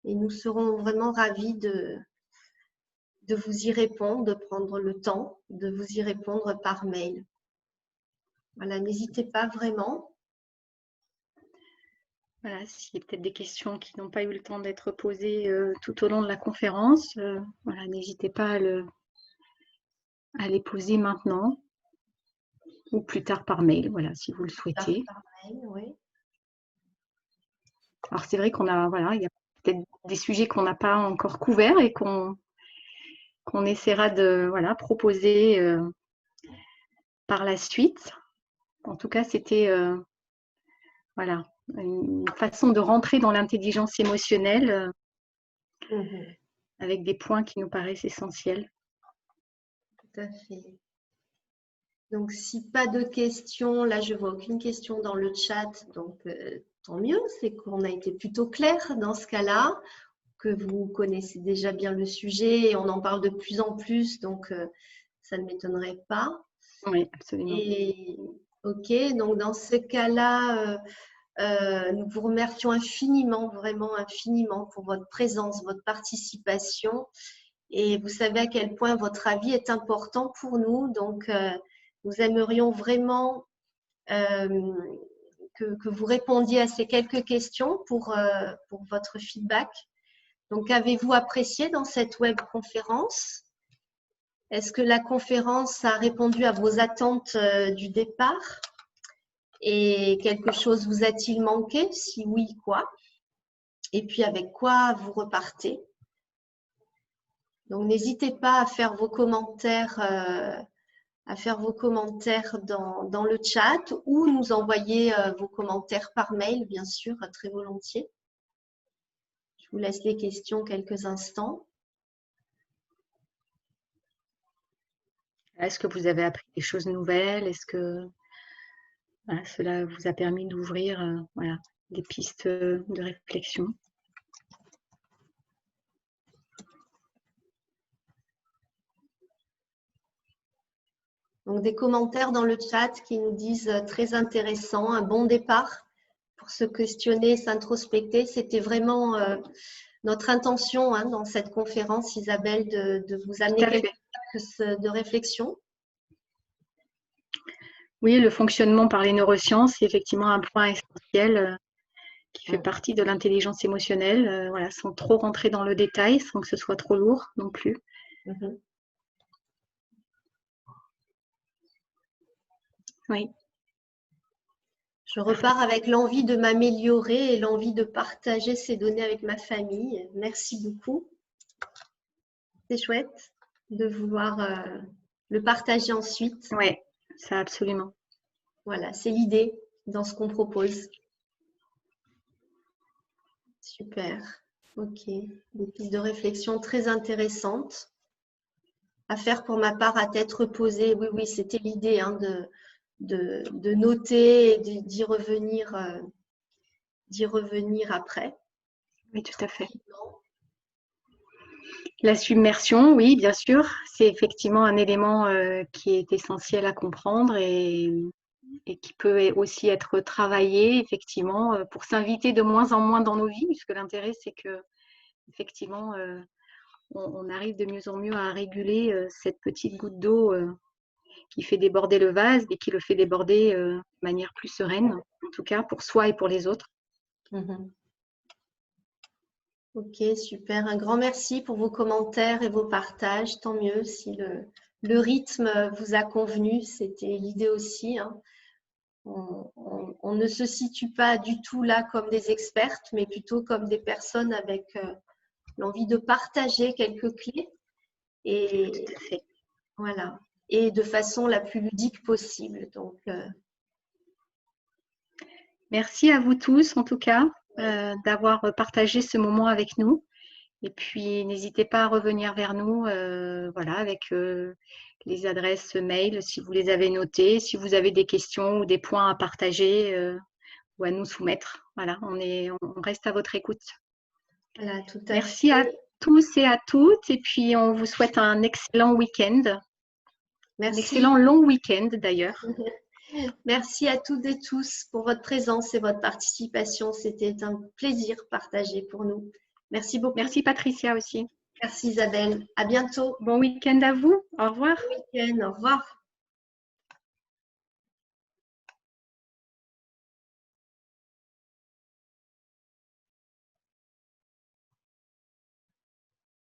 S1: Et nous serons vraiment ravis de vous y répondre, de prendre le temps de vous y répondre par mail. Voilà, n'hésitez pas vraiment.
S2: Voilà, s'il y a peut-être des questions qui n'ont pas eu le temps d'être posées tout au long de la conférence, voilà, n'hésitez pas à les poser maintenant ou plus tard par mail, voilà, si vous le souhaitez.
S1: Par mail, oui.
S2: Alors c'est vrai voilà, il y a peut-être des sujets qu'on n'a pas encore couverts et qu'on essaiera de voilà, proposer par la suite. En tout cas, c'était voilà, une façon de rentrer dans l'intelligence émotionnelle avec des points qui nous paraissent essentiels.
S1: Tout à fait. Donc, si pas de questions, là, je vois aucune question dans le chat, donc tant mieux, c'est qu'on a été plutôt clair dans ce cas-là. que vous connaissez déjà bien le sujet et on en parle de plus en plus, donc ça ne m'étonnerait pas.
S2: Oui, absolument.
S1: Et ok, donc dans ce cas-là, nous vous remercions infiniment, vraiment infiniment pour votre présence, votre participation. Et vous savez à quel point votre avis est important pour nous. Donc, nous aimerions vraiment que vous répondiez à ces quelques questions pour votre feedback. Donc, qu'avez-vous apprécié dans cette webconférence? Est-ce que la conférence a répondu à vos attentes du départ? Et quelque chose vous a-t-il manqué? Si oui, quoi? Et puis, avec quoi vous repartez? Donc, n'hésitez pas à faire vos commentaires, dans le chat ou nous envoyer vos commentaires par mail, bien sûr, très volontiers. Je vous laisse les questions quelques instants.
S2: Est-ce que vous avez appris des choses nouvelles? Est-ce que voilà, cela vous a permis d'ouvrir voilà, des pistes de réflexion?
S1: Donc, des commentaires dans le chat qui nous disent très intéressant, un bon départ pour se questionner, s'introspecter. C'était vraiment notre intention dans cette conférence, Isabelle, de vous amener quelques axes de réflexion.
S2: Oui, le fonctionnement par les neurosciences, c'est effectivement un point essentiel qui fait partie de l'intelligence émotionnelle, voilà, sans trop rentrer dans le détail, sans que ce soit trop lourd non plus. Oui.
S1: Je repars avec l'envie de m'améliorer et l'envie de partager ces données avec ma famille. Merci beaucoup. C'est chouette de vouloir le partager ensuite.
S2: Oui, ça absolument.
S1: Voilà, c'est l'idée dans ce qu'on propose. Super. Ok. Des pistes de réflexion très intéressantes à faire pour ma part à tête reposée. Oui, oui, c'était l'idée de noter et d'y revenir après.
S2: Oui, tout à fait. La submersion, oui, bien sûr, c'est effectivement un élément qui est essentiel à comprendre et qui peut aussi être travaillé effectivement pour s'inviter de moins en moins dans nos vies, puisque l'intérêt c'est que effectivement on arrive de mieux en mieux à réguler cette petite goutte d'eau qui fait déborder le vase et qui le fait déborder de manière plus sereine, en tout cas pour soi et pour les autres.
S1: Ok, super. Un grand merci pour vos commentaires et vos partages. Tant mieux si le rythme vous a convenu. C'était l'idée aussi. On ne se situe pas du tout là comme des expertes, mais plutôt comme des personnes avec l'envie de partager quelques clés. Et voilà. Et de façon la plus ludique possible. Donc,
S2: merci à vous tous, en tout cas, d'avoir partagé ce moment avec nous. Et puis, n'hésitez pas à revenir vers nous voilà, avec les adresses mail si vous les avez notées, si vous avez des questions ou des points à partager ou à nous soumettre. Voilà, on reste à votre écoute.
S1: Voilà, tout à
S2: Merci à tous et à toutes. Et puis, on vous souhaite un excellent week-end.
S1: Merci.
S2: Un excellent long week-end, d'ailleurs.
S1: Merci à toutes et tous pour votre présence et votre participation. C'était un plaisir partagé pour nous. Merci beaucoup.
S2: Merci Patricia aussi.
S1: Merci Isabelle. À bientôt.
S2: Bon week-end à vous. Au revoir.
S1: Bon week-end. Au revoir.